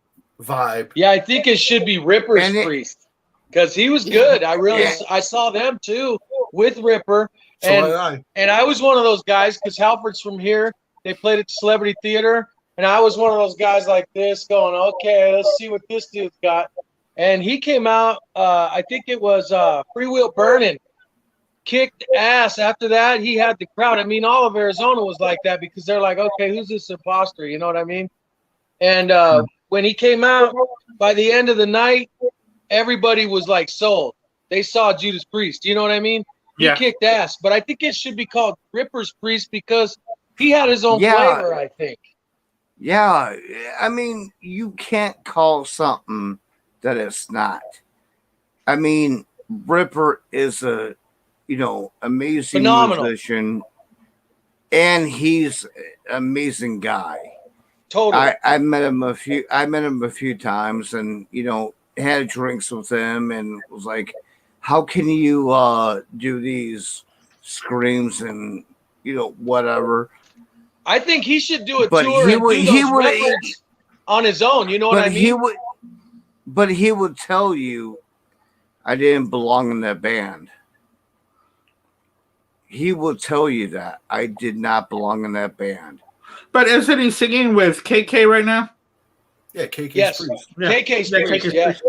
vibe. Yeah, I think it should be Ripper's And it- Priest, because he was Yeah. good. I Yeah. saw them too with Ripper, So and I was one of those guys because Halford's from here. They played at the Celebrity Theater, and I was one of those guys like this, going, "Okay, let's see what this dude's got." And he came out. I think it was Free Will Burning, kicked ass. After that, he had the crowd. I mean, all of Arizona was like that because they're like, "Okay, who's this imposter?" You know what I mean? And when he came out, by the end of the night, everybody was like sold. They saw Judas Priest. You know what I mean? He Yeah. kicked ass. But I think it should be called Ripper's Priest because he had his own Yeah. flavor, I think. Yeah, I mean, you can't call something that it's not. I mean, Ripper is a, you know, amazing Phenomenal. musician, and he's an amazing guy. Totally. I met him a few times, and you know, had drinks with him, and was like, "How can you do these screams and, you know, whatever?" I think he should do a But tour he and would- do he those would- records on his own. You know what I mean? But he would tell you, "I didn't belong in that band." He will tell you that I did not belong in that band. But isn't he singing with KK right now? Yeah, KK's Yes. Priest. Yeah. KK's Yeah, Priest, KK's yeah. Priest.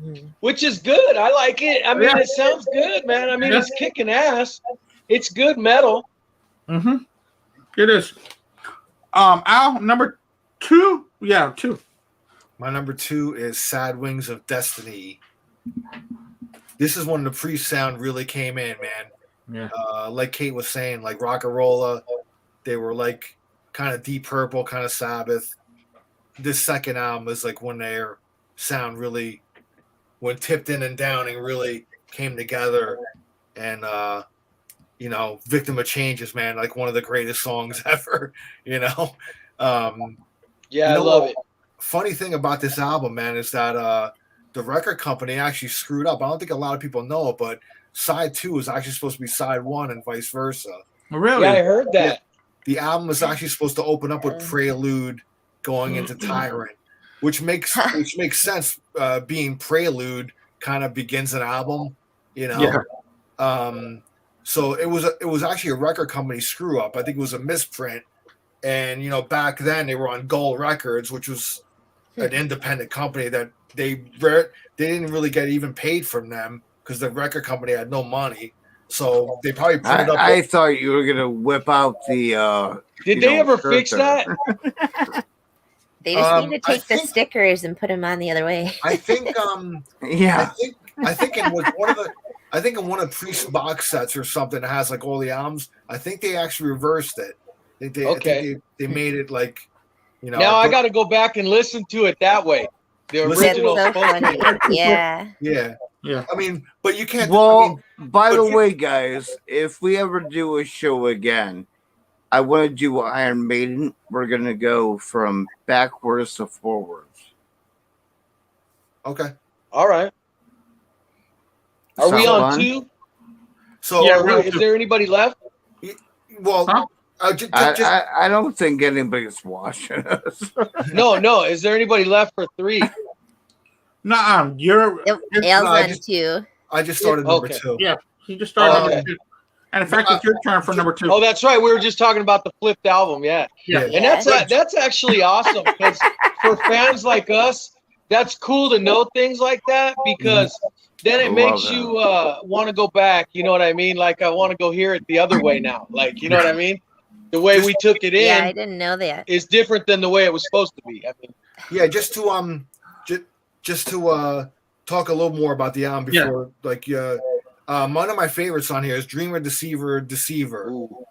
Mhm. Which is good. I like it. I mean, Yeah. it sounds good, man. I mean, Yeah. it's kicking ass. It's good metal. Mm-hmm. It is. Al, number 2? Yeah, 2. My number 2 is Sad Wings of Destiny. This is when the Priest sound really came in, man. Yeah. Like Kate was saying, like Rock-a-Rolla, they were like kind of Deep Purple, kind of Sabbath. This second album is like when their sound really, when Tipped In and Downing really came together, and you know, Victim of Changes, man, like one of the greatest songs ever. You know, Yeah, You I know love what? it. funny thing about this album, man, is that the record company actually screwed up. I don't think a lot of people know it, but side 2 is actually supposed to be side 1 and vice versa. Really? Yeah, I heard that. The album is actually supposed to open up with Prelude going into Tyrant, which makes sense. Being Prelude kind of begins an album, you know. Yeah. So it was actually a record company screw up. I think it was a misprint, and you know back then they were on Gold Records, which was an independent company that they didn't really get even paid from them because the record company had no money. So they probably put it up. I thought you were gonna whip out the. Did they ever fix that? They just need to take the stickers and put them on the other way. I think. Yeah. I think in one of the Priest box sets or something that has like all the albums. I think they actually reversed it. I think they made it like, you know. Now I got to go back and listen to it that way. The original. That's so funny. Yeah. Yeah. Yeah. I mean, but you can't. Well, by the way, guys, if we ever do a show again, I want to do Iron Maiden. We're gonna go from backwards to forwards. Okay. All right. Are we on fun? 2? So Yeah, Is there anybody left? well, Huh? I don't think anybody's watching us. No. Is there anybody left for 3? Nuh-uh. Al's on 2. I just started number 2. Yeah. You just started Okay. number 2. And in fact, it's your turn for number 2. Oh, that's right. We were just talking about the flipped album. Yeah. Yeah. And that's actually awesome because for fans like us, that's cool to know things like that because then it makes you want to go back. You know what I mean? Like I want to go hear it the other way now. Like, you know what I mean? The way we took it Yeah, I in didn't know that. is different than the way it was supposed to be. I mean, Yeah, just to talk a little more about the album before, one of my favorites on here is Dreamer, Deceiver, Deceiver. ooh.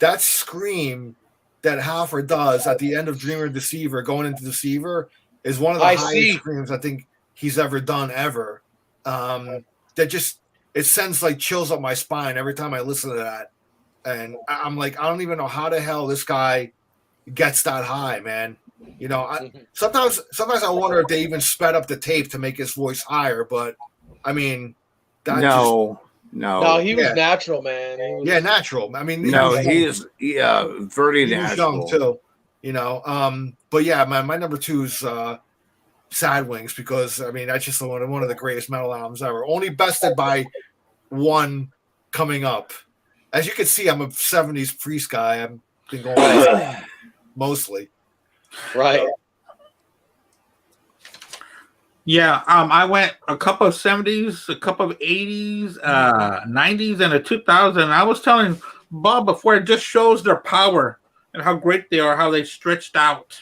That scream that Halford does at the end of Dreamer, Deceiver, going into Deceiver, is one of the highest screams I think he's ever done ever. It sends like chills up my spine every time I listen to that, and I'm like, I don't even know how the hell this guy gets that high, man. You know, sometimes I wonder if they even sped up the tape to make his voice higher, but I mean, No, he was natural, man. natural. I mean, he's very he was natural young too. You know, but yeah, my number 2 is Sad Wings because I mean that's just one of the greatest metal albums ever. Only bested by one coming up. As you can see, I'm a 70s Priest guy. I've been going mostly. Right. Yeah, I went a couple of 70s, a couple of 80s, 90s, and a 2000. I was telling Bob before, it just shows their power and how great they are, how they stretched out.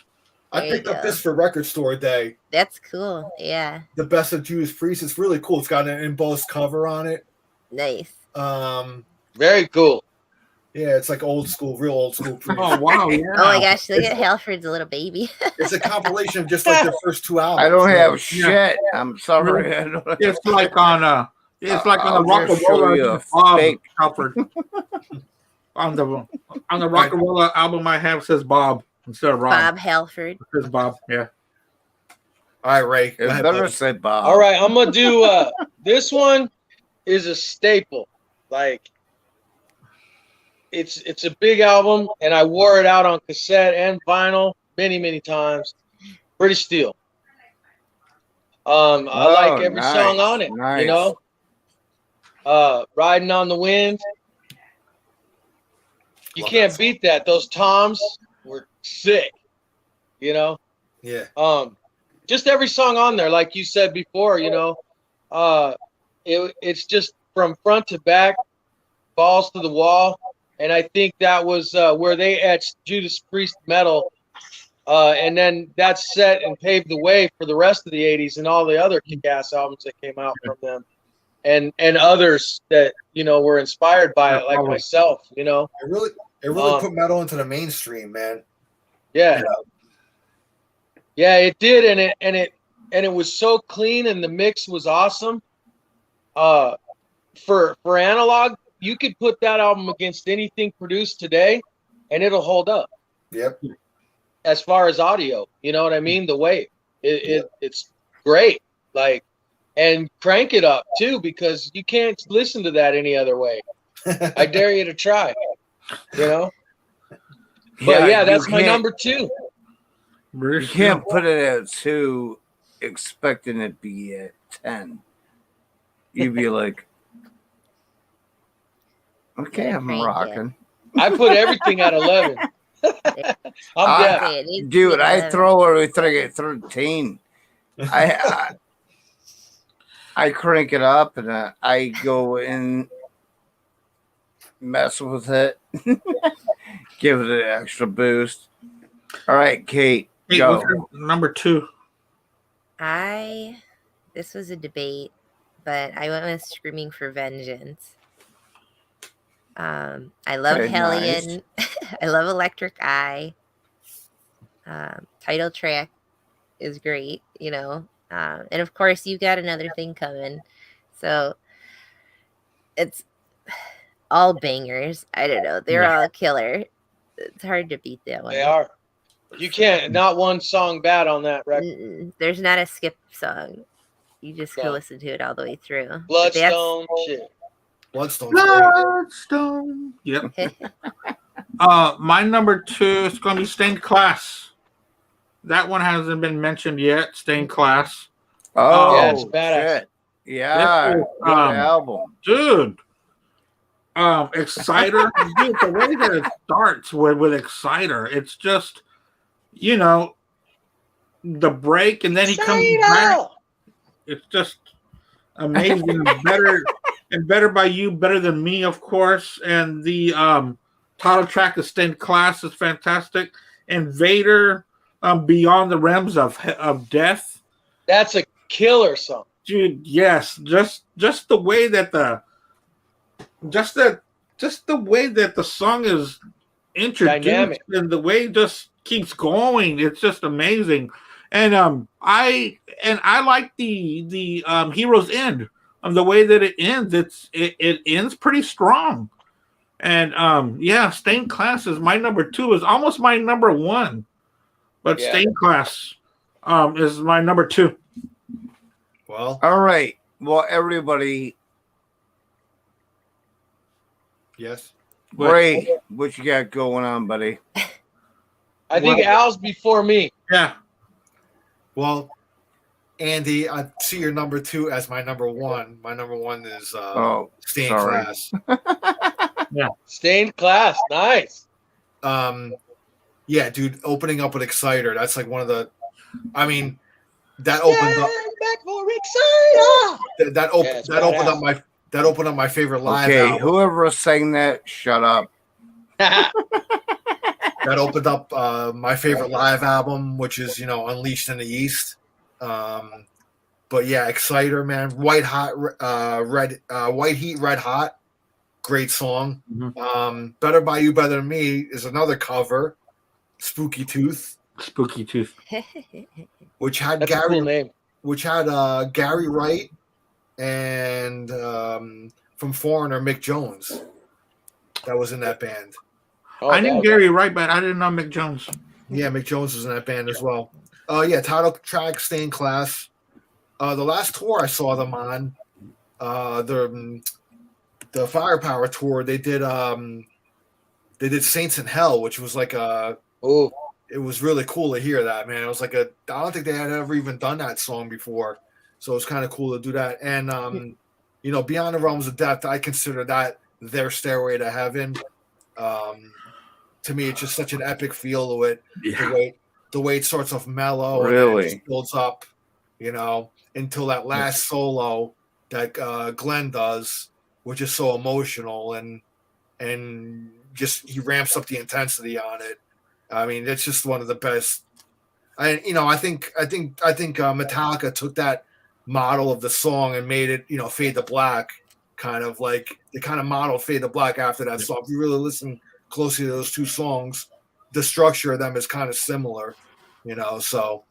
I picked up this for Record Store Day. That's cool. Yeah. The Best of Judas Priest. It's really cool. It's got an embossed cover on it. Nice. Very cool. Yeah, it's like old school, real old school Priest. Oh, wow. Yeah. Oh my gosh, look at Halford's little baby. It's a compilation of just like their first 2 albums. I don't have shit. I'm sorry. It's like on the I'll Rock and just show Roll you a Bob fake. Halford. on the Rock and Roll album I have says Bob instead of Rob. Bob Halford. It says Bob, yeah. All right, Ray. It better say Bob. All right, I'm gonna do this one is a staple. Like it's a big album, and I wore it out on cassette and vinyl many times. British Steel. I like every song on it. Nice. You know, Riding on the Wind. You can't beat that. Those toms were sick. You know. Yeah. Just every song on there, like you said before. You know, it's just from front to back, balls to the wall. And I think that was where they etched Judas Priest metal. And then that set and paved the way for the rest of the 80s and all the other kick-ass albums that came out from them. And others that, you know, were inspired by it, like myself, you know. It really put metal into the mainstream, man. Yeah. Yeah, it did, and it was so clean and the mix was awesome. For analog, you could put that album against anything produced today, and it'll hold up. Yep. as far as audio. You know what I mean? The way it's great. Like, and crank it up too, because you can't listen to that any other way. I dare you to try. You know. But yeah, that's my number 2. You can't put it at 2 expecting it to be at 10. You'd be like, okay, I'm rocking. I put everything at 11. I'm dead. Dude, I throw everything at 13. I crank it up and I go in, mess with it, give it an extra boost. All right, Kate, go. Number 2. This was a debate, but I went with Screaming for Vengeance. I love Hellion. Nice. I love Electric Eye. Title track is great, you know. And of course, you got another thing coming. So it's all bangers. I don't know. They're all killer. It's hard to beat that one. They are. You can't, not one song bad on that record. There's not a skip song. You just go listen to it all the way through. Bloodstone, shit. Bloodstone. Yep. My number 2 is going to be Stained Class. That one hasn't been mentioned yet. Stained Class. Oh, yeah, it's badass. Shit. Yeah, good album, dude. Exciter, dude. The way that it starts with Exciter, it's just, you know, the break, and then he comes back. It's just amazing. Better by You, Better Than Me, of course. And the title track of Stained Class is fantastic. And Vader, Beyond the Realms of Death. That's a killer song, dude. Yes, just the way that the way that the song is introduced, dynamic, and the way it just keeps going. It's just amazing. And I like the Hero's End. The way that it ends, it ends pretty strong. And yeah, Stained Class is my number 2, is almost my number 1. But Stained Class is my number 2. Well, all right. Well, everybody. Yes. Ray, what you got going on, buddy? I think Al's before me. Yeah. Well, Andy, I see your number 2 as my number 1. My number 1 is Stained Class. Yeah. Stained Class. Nice. Yeah, dude, opening up with Exciter. That's like one of the, I mean, that opened up. Back for Exciter. That opened up my favorite live album. Okay, whoever sang that, shut up. That opened up my favorite live album, which is, you know, Unleashed in the East. But yeah, Exciter, man. White Heat, Red Hot. Great song. Mm-hmm. Better by You, Better Than Me is another cover. Spooky Tooth. Which had That's a cool name. Which had Gary Wright and from Foreigner, Mick Jones. That was in that band. Oh, I knew Gary Wright, but I didn't know Mick Jones. Yeah, Mick Jones was in that band as well. Yeah, title track, Stained Class. The last tour I saw them on, the Firepower tour, they did Saints in Hell, which was like it was really cool to hear that, man. It was like I don't think they had ever even done that song before, so it was kind of cool to do that. And you know, Beyond the Realms of Death, I consider that their Stairway to Heaven. To me, it's just such an epic feel to it. Yeah. The way it starts off mellow, really, and it just builds up, you know, until that last solo that Glenn does, which is so emotional, and just he ramps up the intensity on it. I mean, it's just one of the best. I think Metallica took that model of the song and made it, you know, Fade to Black, kind of like they kind of modeled Fade to Black after that song. If you really listen closely to those two songs, the structure of them is kind of similar, you know. So,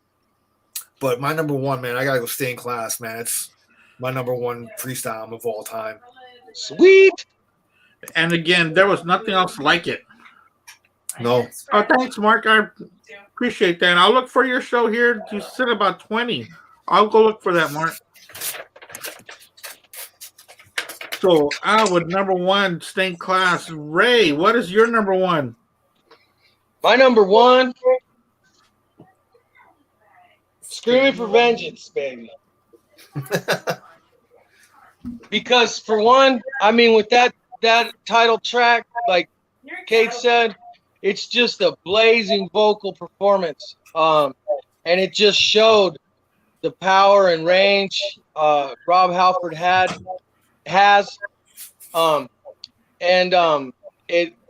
but my number 1, man, I gotta go Stained Class, man. It's my number 1 freestyle album of all time. Sweet. And again, there was nothing else like it. No. Oh, thanks, Mark. I Appreciate that. And I'll look for your show here. You said about 20. I'll go look for that, Mark. So I would number one, Stained Class. Ray, what is your number one? My number one, Screaming for Vengeance, baby. Because for one, I mean, with that title track, like Kate said, it's just a blazing vocal performance. And it just showed the power and range Rob Halford has.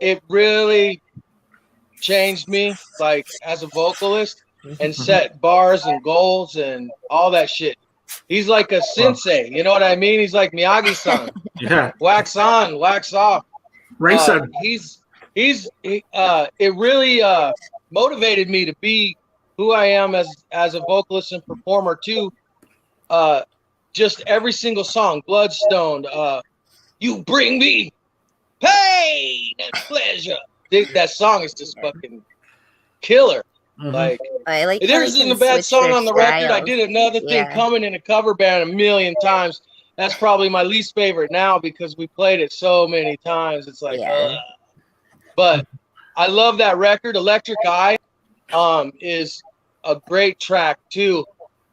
It really changed me, like, as a vocalist, and set bars and goals and all that shit. He's like a sensei, you know what I mean? He's like Miyagi-san. Yeah. Wax on, wax off. Ray said. It really motivated me to be who I am as a vocalist and performer too. Just every single song, Bloodstone, you bring me pain and pleasure. That song is just fucking killer. Like, I like there isn't a bad song on the record. I did Another Thing Coming in a cover band 1,000,000 times. That's probably my least favorite now because we played it so many times. It's like, but I love that record. Electric Eye is a great track too,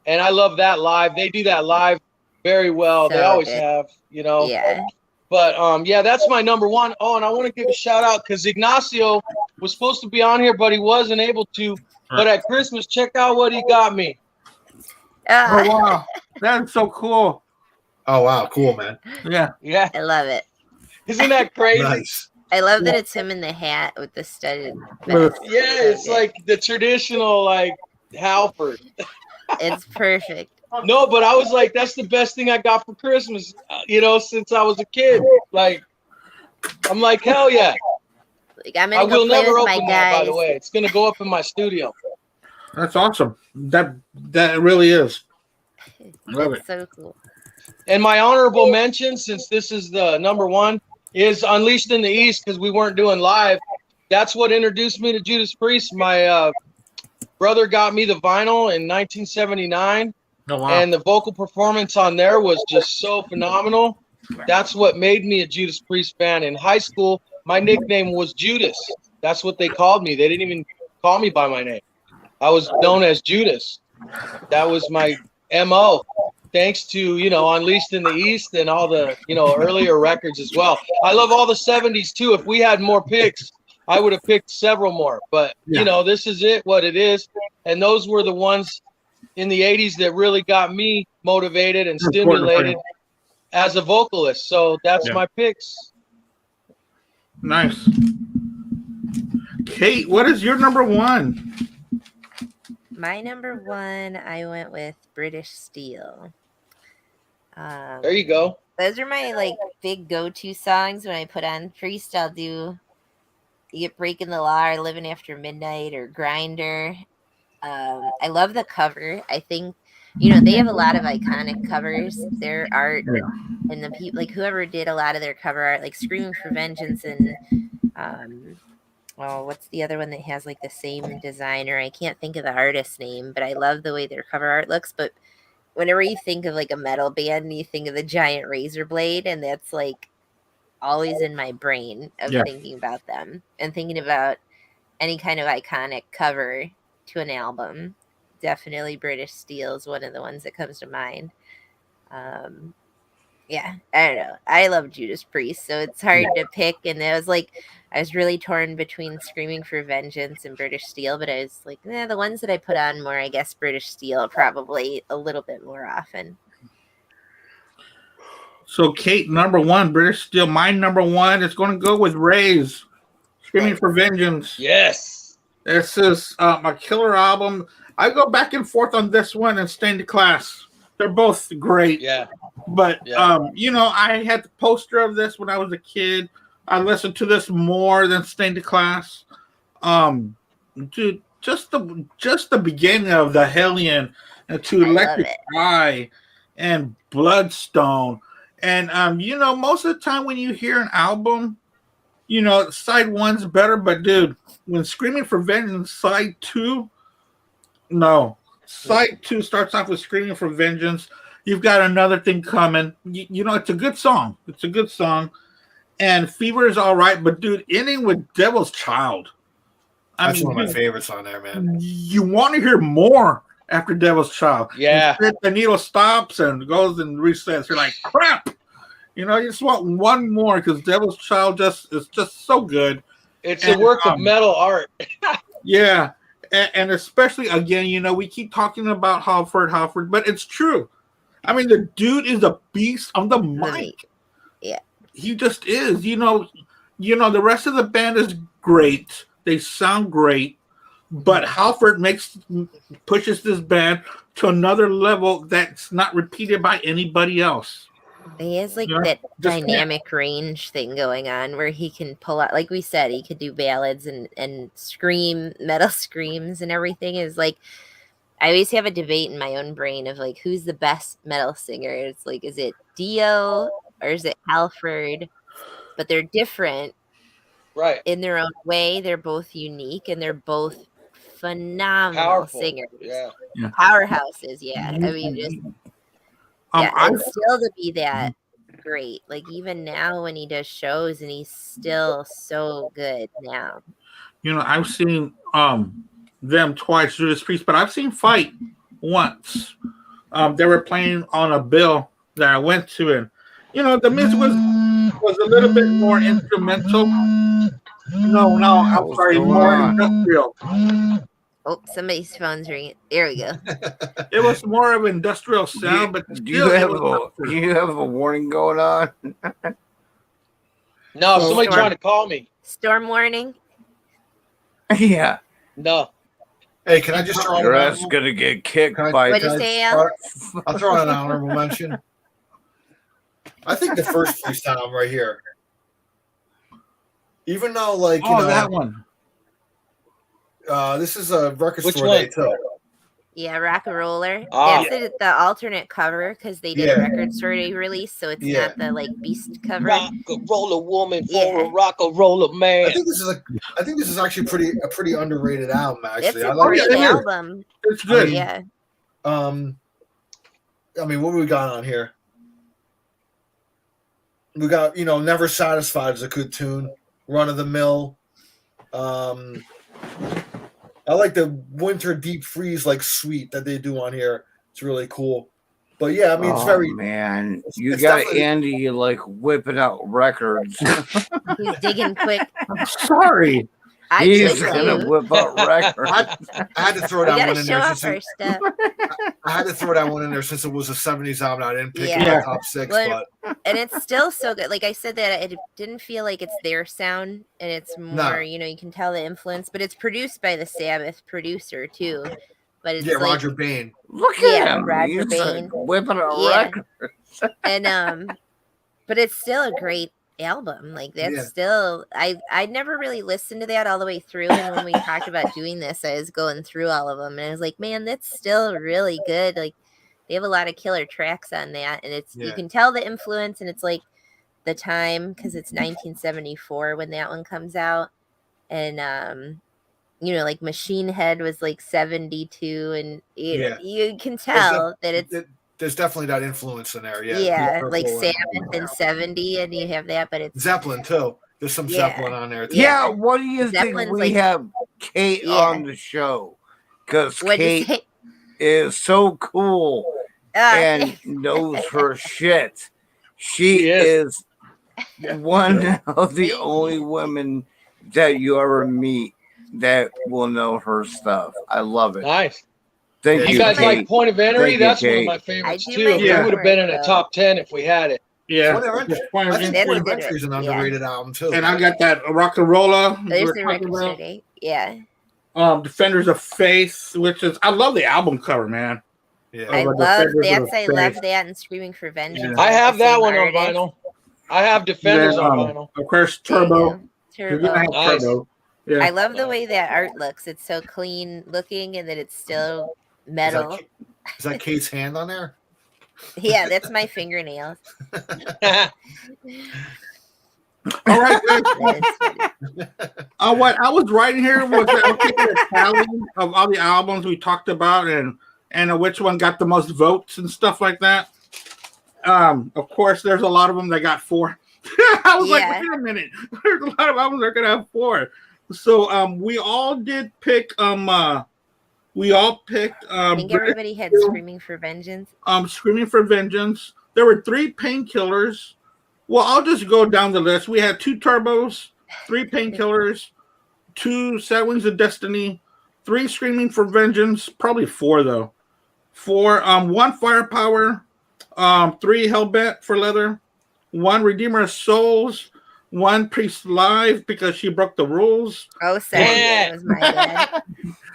and I love that live. They do that live very well. So they always good. have, you know. Yeah. But that's my number one. Oh, and I want to give a shout out because Ignacio was supposed to be on here, but he wasn't able to. But at Christmas, check out what he got me. Oh, wow. That's so cool. Oh, wow. Cool, man. Yeah. I love it. Isn't that crazy? Nice. I love that it's him in the hat with the studded vest. Yeah, it's like the traditional, like, Halford. It's perfect. No, but I was like, that's the best thing I got for Christmas, since I was a kid. Like, I'm like, hell yeah. Like, I'm I gonna go will play never with my open that, by guys. the way. It's going to go up in my studio. That's awesome. That really is. Love it. It's so cool. And my honorable mention, since this is the number one, is Unleashed in the East, because we weren't doing live. That's what introduced me to Judas Priest. My brother got me the vinyl in 1979. Oh, wow. And the vocal performance on there was just so phenomenal. That's what made me a Judas Priest fan. In high school, my nickname was Judas. That's what they called me. They didn't even call me by my name. I was known as Judas. That was my MO. Thanks to, Unleashed in the East and all the, earlier records as well. I love all the 70s too. If we had more picks, I would have picked several more. But, this is what it is. And those were the ones in the 80s that really got me motivated and stimulated as a vocalist. So that's my picks. Nice. Kate, what is your number one? My number one, I went with British Steel. There you go. Those are my big go-to songs when I put on Priest. I'll do You Get Breaking the Law or Living After Midnight or Grinder. I love the cover. I think they have a lot of iconic covers. Their art and the people whoever did a lot of their cover art, like Screaming for Vengeance and what's the other one that has the same designer? I can't think of the artist's name, but I love the way their cover art looks. But whenever you think of a metal band, you think of the giant razor blade, and that's always in my brain of thinking about them and thinking about any kind of iconic cover to an album. Definitely British Steel is one of the ones that comes to mind. I don't know. I love Judas Priest, so it's hard to pick. And I was really torn between Screaming for Vengeance and British Steel, but I was like, the ones that I put on more, I guess British Steel probably a little bit more often. So Kate, number one, British Steel. My number one is going to go with Ray's Screaming for Vengeance. Yes. This is my killer album. I go back and forth on this one and Stained Class. They're both great. Yeah. But I had the poster of this when I was a kid. I listened to this more than Stained Class. Dude, just the beginning of the Hellion and to Electric Eye and Bloodstone. And most of the time when you hear an album, you know, side one's better, but dude, when Screaming for Vengeance side two, no. Side two starts off with Screaming for Vengeance. You've got another thing coming. You know, it's a good song. It's a good song. And Fever is all right, but dude, ending with Devil's Child. That's one of my favorites on there, man. You want to hear more after Devil's Child. Yeah. Instead, the needle stops and goes and resets. You're like, crap. You know, you just want one more because Devil's Child is just so good. It's a work of metal art. Yeah. And especially, again, you know, we keep talking about Halford, but it's true. I mean, the dude is a beast on the mic. Yeah. He just is. You know, the rest of the band is great. They sound great. But Halford pushes this band to another level that's not repeated by anybody else. He has like that dynamic range thing going on where he can pull out, like we said, he could do ballads and scream, metal screams and everything. Is like, I always have a debate in my own brain of like, who's the best metal singer? It's like, is it Dio or is it Halford? But they're different, right? In their own way. They're both unique and they're both phenomenal singers. Yeah. Powerhouses. Yeah. I mean, just and still to be that great. Like even now when he does shows and he's still so good now. You know, I've seen them twice, Judas Priest, but I've seen Fight once. They were playing on a bill that I went to, and you know, the music was a little bit more instrumental. No, I'm sorry, more industrial. Oh, somebody's phone's ringing. There we go. It was more of an industrial sound, but do you have a warning going on? No, somebody trying to call me. Storm warning? Yeah. No. Hey, can I just throw your ass gonna get kicked by? What'd you say, Al? I'll throw an honorable mention. I think the first freestyle right here. Even though, like, you know, that one. This is a record Which store one? day too. Yeah, Rock and Roller. Ah. That's the alternate cover because they did a record store day release, so it's not the like Beast cover. Rock a roller woman for a rock a roller man. I think this is actually a pretty underrated album. Actually, It's a great album. It's good. Yeah. I mean, what do we got on here? We got, you know, Never Satisfied is a good tune. Run of the Mill. I like the Winter Deep Freeze like suite that they do on here. It's really cool. But yeah, I mean, it's very man. You got Andy like whipping out records. He's digging quick. I'm sorry. He's gonna whip out records. I had to throw that one in there. I had to throw that one in there since it was a 70s album. I didn't pick it in the top 6, but and it's still so good. Like I said, that it didn't feel like it's their sound, and it's more, you know, you can tell the influence, but it's produced by the Sabbath producer too. But it's Roger Bain. Look at him, Roger Bain whipping out records. And but it's still a great album. Like that's still, I never really listened to that all the way through, and when we talked about doing this, I was going through all of them and I was like, man, that's still really good. Like they have a lot of killer tracks on that, and it's you can tell the influence, and it's like the time because it's 1974 when that one comes out, and you know, like Machine Head was like 72, and you can tell that there's definitely that influence in there. Like Sabbath in 70, and you have that, but it's Zeppelin too. There's some Zeppelin on there too. Yeah, what do you think we have Kate on the show? Because Kate is so cool and knows her shit. She is one of the only women that you ever meet that will know her stuff. I love it. Nice. Thank you guys like Point of Entry? That's one of my favorites too. It would have been in a top 10 if we had it. Yeah, Point of Entry is an underrated album too. And I got that Rock and Roller. There's the record today. Yeah. Defenders of Faith, which is, I love the album cover, man. Yeah, I love that. I love that, and Screaming for Vengeance. I have that one on vinyl. I have Defenders on vinyl. Of course, Turbo. Nice. Yeah. I love the way that art looks. It's so clean looking, and that it's still metal. Is that Kate's hand on there? Yeah, that's my fingernails. All right, guys. That is funny. What I was writing here was I was taking a tally of all the albums we talked about and which one got the most votes and stuff like that. Of course, there's a lot of them that got 4. I was like, Yeah. wait a minute. There's a lot of albums that are gonna have 4. So we all did pick we all picked I think British everybody had Steel, Screaming for Vengeance. Screaming for Vengeance. There were 3 Painkillers. Well, I'll just go down the list. We had 2 Turbos, 3 Painkillers, 2 Sad Wings of Destiny, 3 Screaming for Vengeance, probably 4 though. 4, 1 Firepower, 3 Hellbent for Leather, 1 Redeemer of Souls, 1 Priest Live because she broke the rules. Oh, sorry, that was my bad.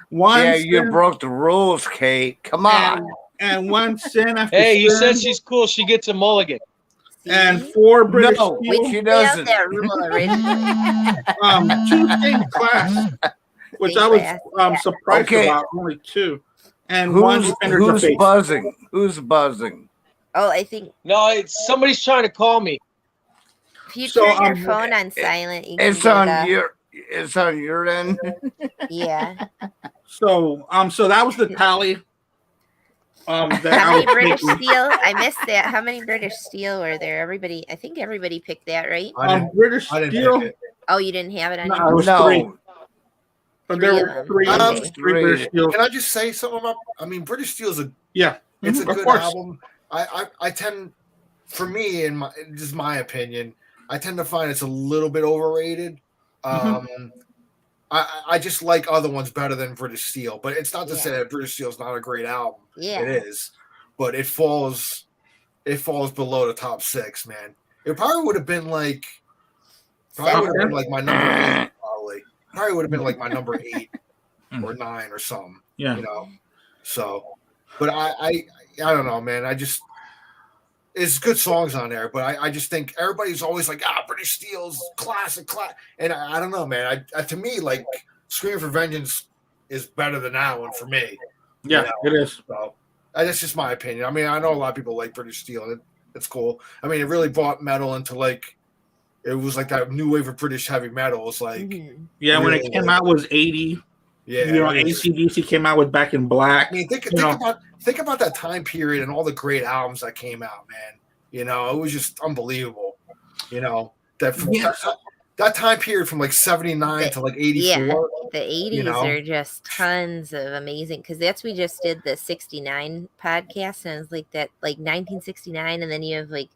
1 Yeah, you Sin, broke the rules, Kate. Come on. and 1 Sin after Hey, you Sin, said she's cool. She gets a mulligan. and See? 4 British No, Steel, she Failed doesn't. that rule originally. 2 Stained Class, which Stained I was Glass. surprised Okay. about, only 2, and 1 Defenders of Who's Faith. buzzing? Who's buzzing? Oh, I think No, somebody's trying to call me. if you So, turn your phone on silent, you can It's get on a- your. It's on your end. Yeah. So that was the tally. That I How many was British making. Steel? I missed that. How many British Steel were there? I think everybody picked that, right? British I didn't Steel. pick it. Oh, you didn't have it on No, your it was No. 3. But there 3 were of them. 3, Okay. 3 British Steel. Can I just say something about? I mean, British Steel's a Yeah, it's a of good course. album. I tend, for me, in my just my opinion, I tend to find it's a little bit overrated. I just like other ones better than British Steel, but it's not to say Yeah. that British Steel's not a great album. Yeah. It is, but it falls below the top 6, man. It probably would have been like my number 8, probably would have been like my number 8 or 9 or something. Yeah. You know, so, but I don't know, man. It's good songs on there, but I just think everybody's always like, British Steel's classic, and I don't know, man. I to me, like, Screaming for Vengeance is better than that one for me. Yeah, You know? it is. So that's just my opinion. I mean, I know a lot of people like British Steel, and it's cool. I mean, it really brought metal into like, it was like that new wave of British heavy metal. It's like, Mhm. Yeah, when Really it came out was 80. yeah, You know, it was- AC/DC came out with Back in Black. I mean, think you know. about that time period and all the great albums that came out, man. You know, it was just unbelievable. You know, that time period from like 79 to like 84. Yeah, the 80s know? are just tons of amazing because we just did the 69 podcast and it was like that, like 1969, and then you have like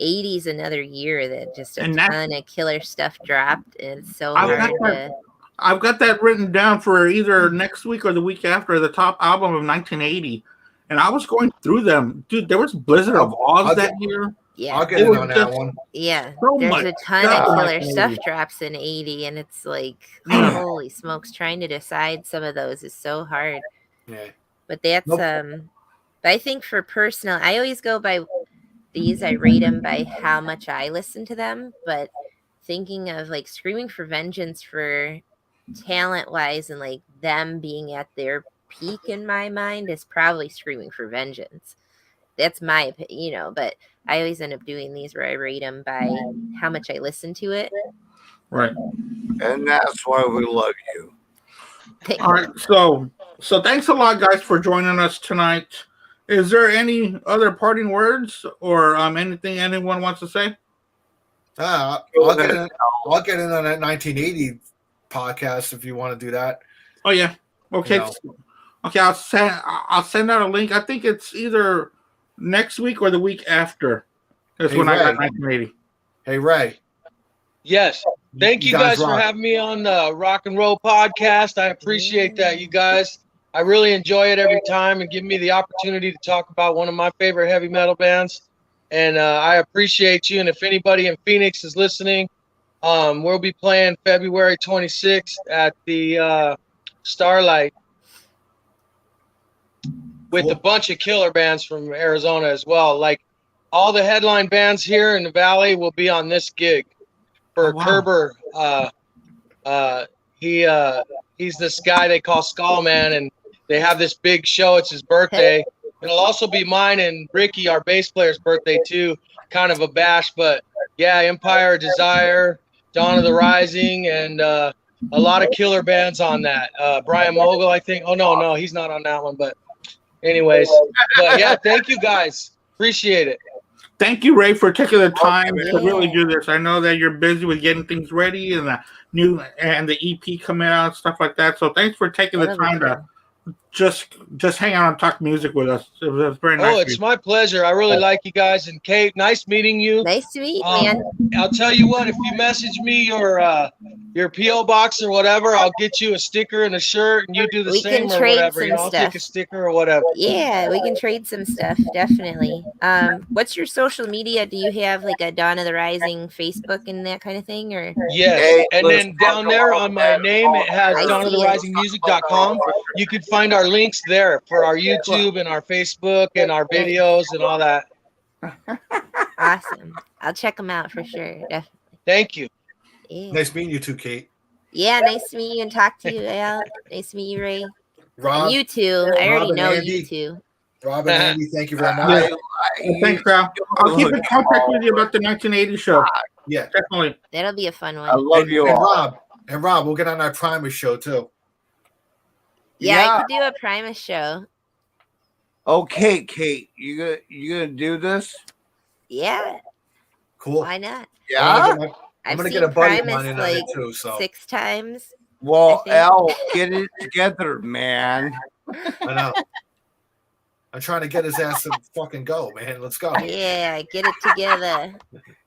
80s another year that just a And that's- ton of killer stuff dropped. And it's so I've hard got to. I've got that written down for either next week or the week after, the top album of 1980. And I was going through them. Dude, there was Blizzard of Oz I'll that get- year. Yeah, I'll get It in was on that just- one. yeah. So There's much a ton stuff of in killer 1980. stuff drops in 80, and it's like, Yeah. holy smokes, trying to decide some of those is so hard. Yeah. But that's Nope. but I think for personal, I always go by these. I rate them by how much I listen to them. But thinking of like Screaming for Vengeance for talent wise and like them being at their peak in my mind is probably Screaming for Vengeance. That's my opinion, you know, but I always end up doing these where I rate them by how much I listen to it. Right. And that's why we love you. All right. So thanks a lot, guys, for joining us tonight. Is there any other parting words or anything anyone wants to say? I'll get in on that 1980 podcast if you want to do that. Oh yeah. Okay. No. Okay. I'll send out a link. I think it's either next week or the week after. That's Hey, when I got Ray. 1980. Hey, Ray. Yes. Thank you guys for rock. having me on the Rock and Roll podcast. I appreciate that, you guys. I really enjoy it every time and give me the opportunity to talk about one of my favorite heavy metal bands. And I appreciate you. And if anybody in Phoenix is listening, we'll be playing February 26th at the Starlight with a bunch of killer bands from Arizona as well. Like all the headline bands here in the Valley will be on this gig. For Oh, wow. Kerber, he's this guy they call Skull Man, and they have this big show. It's his birthday, It'll also be mine and Ricky, our bass player's birthday too. Kind of a bash, but yeah, Empire, Desire, Dawn of the Rising, and a lot of killer bands on that. Brian Mogul, I think. Oh no, he's not on that one. But anyways, but yeah, thank you guys. Appreciate it. Thank you, Ray, for taking the time to really do this. I know that you're busy with getting things ready and the EP coming out and stuff like that. So thanks for taking the time to just hang out and talk music with us. It was very nice. Oh, it's my pleasure. I really like you guys. And Kate, nice meeting you. Nice to meet you, man. I'll tell you what, if you message me your P.O. box or whatever, I'll get you a sticker and a shirt, and you do the same or whatever. I'll take a sticker or whatever. Yeah, we can trade some stuff, definitely. What's your social media? Do you have like a Dawn of the Rising Facebook and that kind of thing? Or yes, and then down there on my name, it has dawnoftherisingmusic.com. You can find our links there for our YouTube and our Facebook and our videos and all that. Awesome. I'll check them out for sure. Definitely. Thank you. Yeah. Nice meeting you too, Kate. Yeah, nice to meet you and talk to you, Al. Nice to meet you, Ray. Rob, and you too. I already know Andy. you too. Rob and Andy, thank you very much. Thanks, Al. I'll keep in contact with you about the 1980 show. Yeah, definitely. That'll be a fun one. I love you all. And Rob, we'll get on that Primus show too. Yeah, I could do a Primus show. Okay, Kate, you gonna do this? Yeah. Cool. Why not? Yeah. I'm gonna I've get a seen buddy of Primus mine in on it like too. So 6 times. Well, Al, get it together, man. I know. I'm trying to get his ass to fucking go, man. Let's go. Yeah, get it together.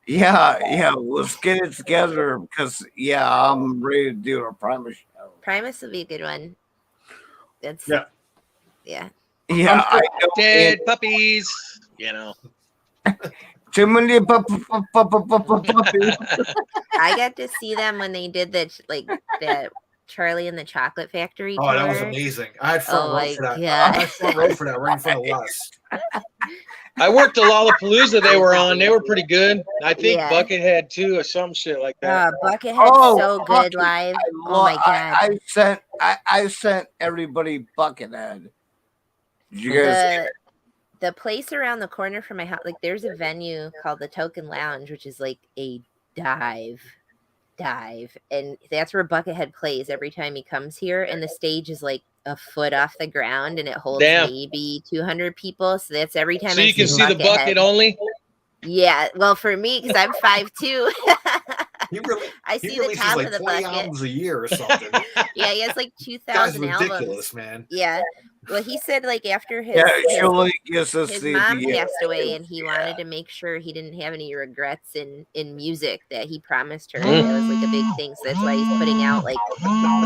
Yeah, let's get it together because I'm ready to do a Primus show. Primus will be a good one. That's yeah. Yeah, I know. Dead puppies, you know. Too many puppies. I got to see them when they did that Charlie and the Chocolate Factory tour. Oh, that was amazing. I had front row for that. God. I had front row for that right in front of Wes. I worked the Lollapalooza they were on. They were pretty good. I think Yeah. Buckethead too, or some shit like that. Buckethead's so good live. Oh my god! I sent everybody Buckethead. Did you guys? The place around the corner from my house, like there's a venue called the Token Lounge, which is like a dive, and that's where Buckethead plays every time he comes here. And the stage is like a foot off the ground, and it holds maybe 200 people. So that's every time. So you can see the bucket only. Yeah, well, for me, because I'm 5'2". I see the top like of the 20 bucket. albums a year or something. Yeah, he has like 2,000 albums. Ridiculous, man. Yeah. Well, he said like after his mom passed away, and he wanted to make sure he didn't have any regrets in music, that he promised her. That was like a big thing. So that's why he's putting out like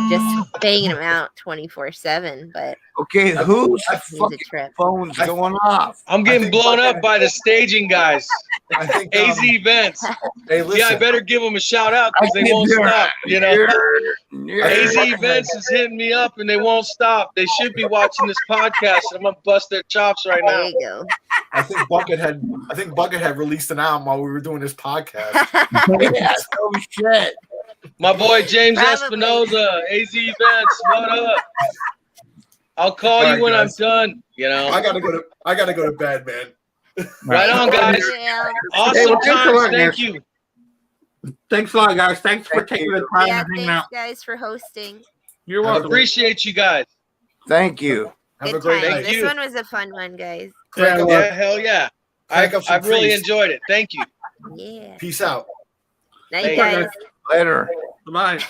just banging them out 24/7. But okay, who's fucking phone's going off? I'm getting blown up by the staging guys. I think AZ Events. Hey, listen. Yeah, I better give them a shout out because they won't stop. You know, AZ Events is hitting me up and they won't stop. They should be watching this podcast. I'm gonna bust their chops right now. There you go. I think Buckethead released an album while we were doing this podcast. Yeah, oh shit. My boy James Espinoza, AZ Events, what up? I'll call you when I'm done. You know, I gotta go to bed, man. Right on, guys. Awesome times. Thank you. Thanks a lot, guys. Thanks for taking the time Yeah, and hanging thanks, out. guys, for hosting. You're welcome. Appreciate you guys. Thank you. Have Good a great times. night. This one was a fun one, guys. Yeah, hell yeah. I've really enjoyed it. Thank you. Yeah. Peace out. Night, guys. Later. Bye.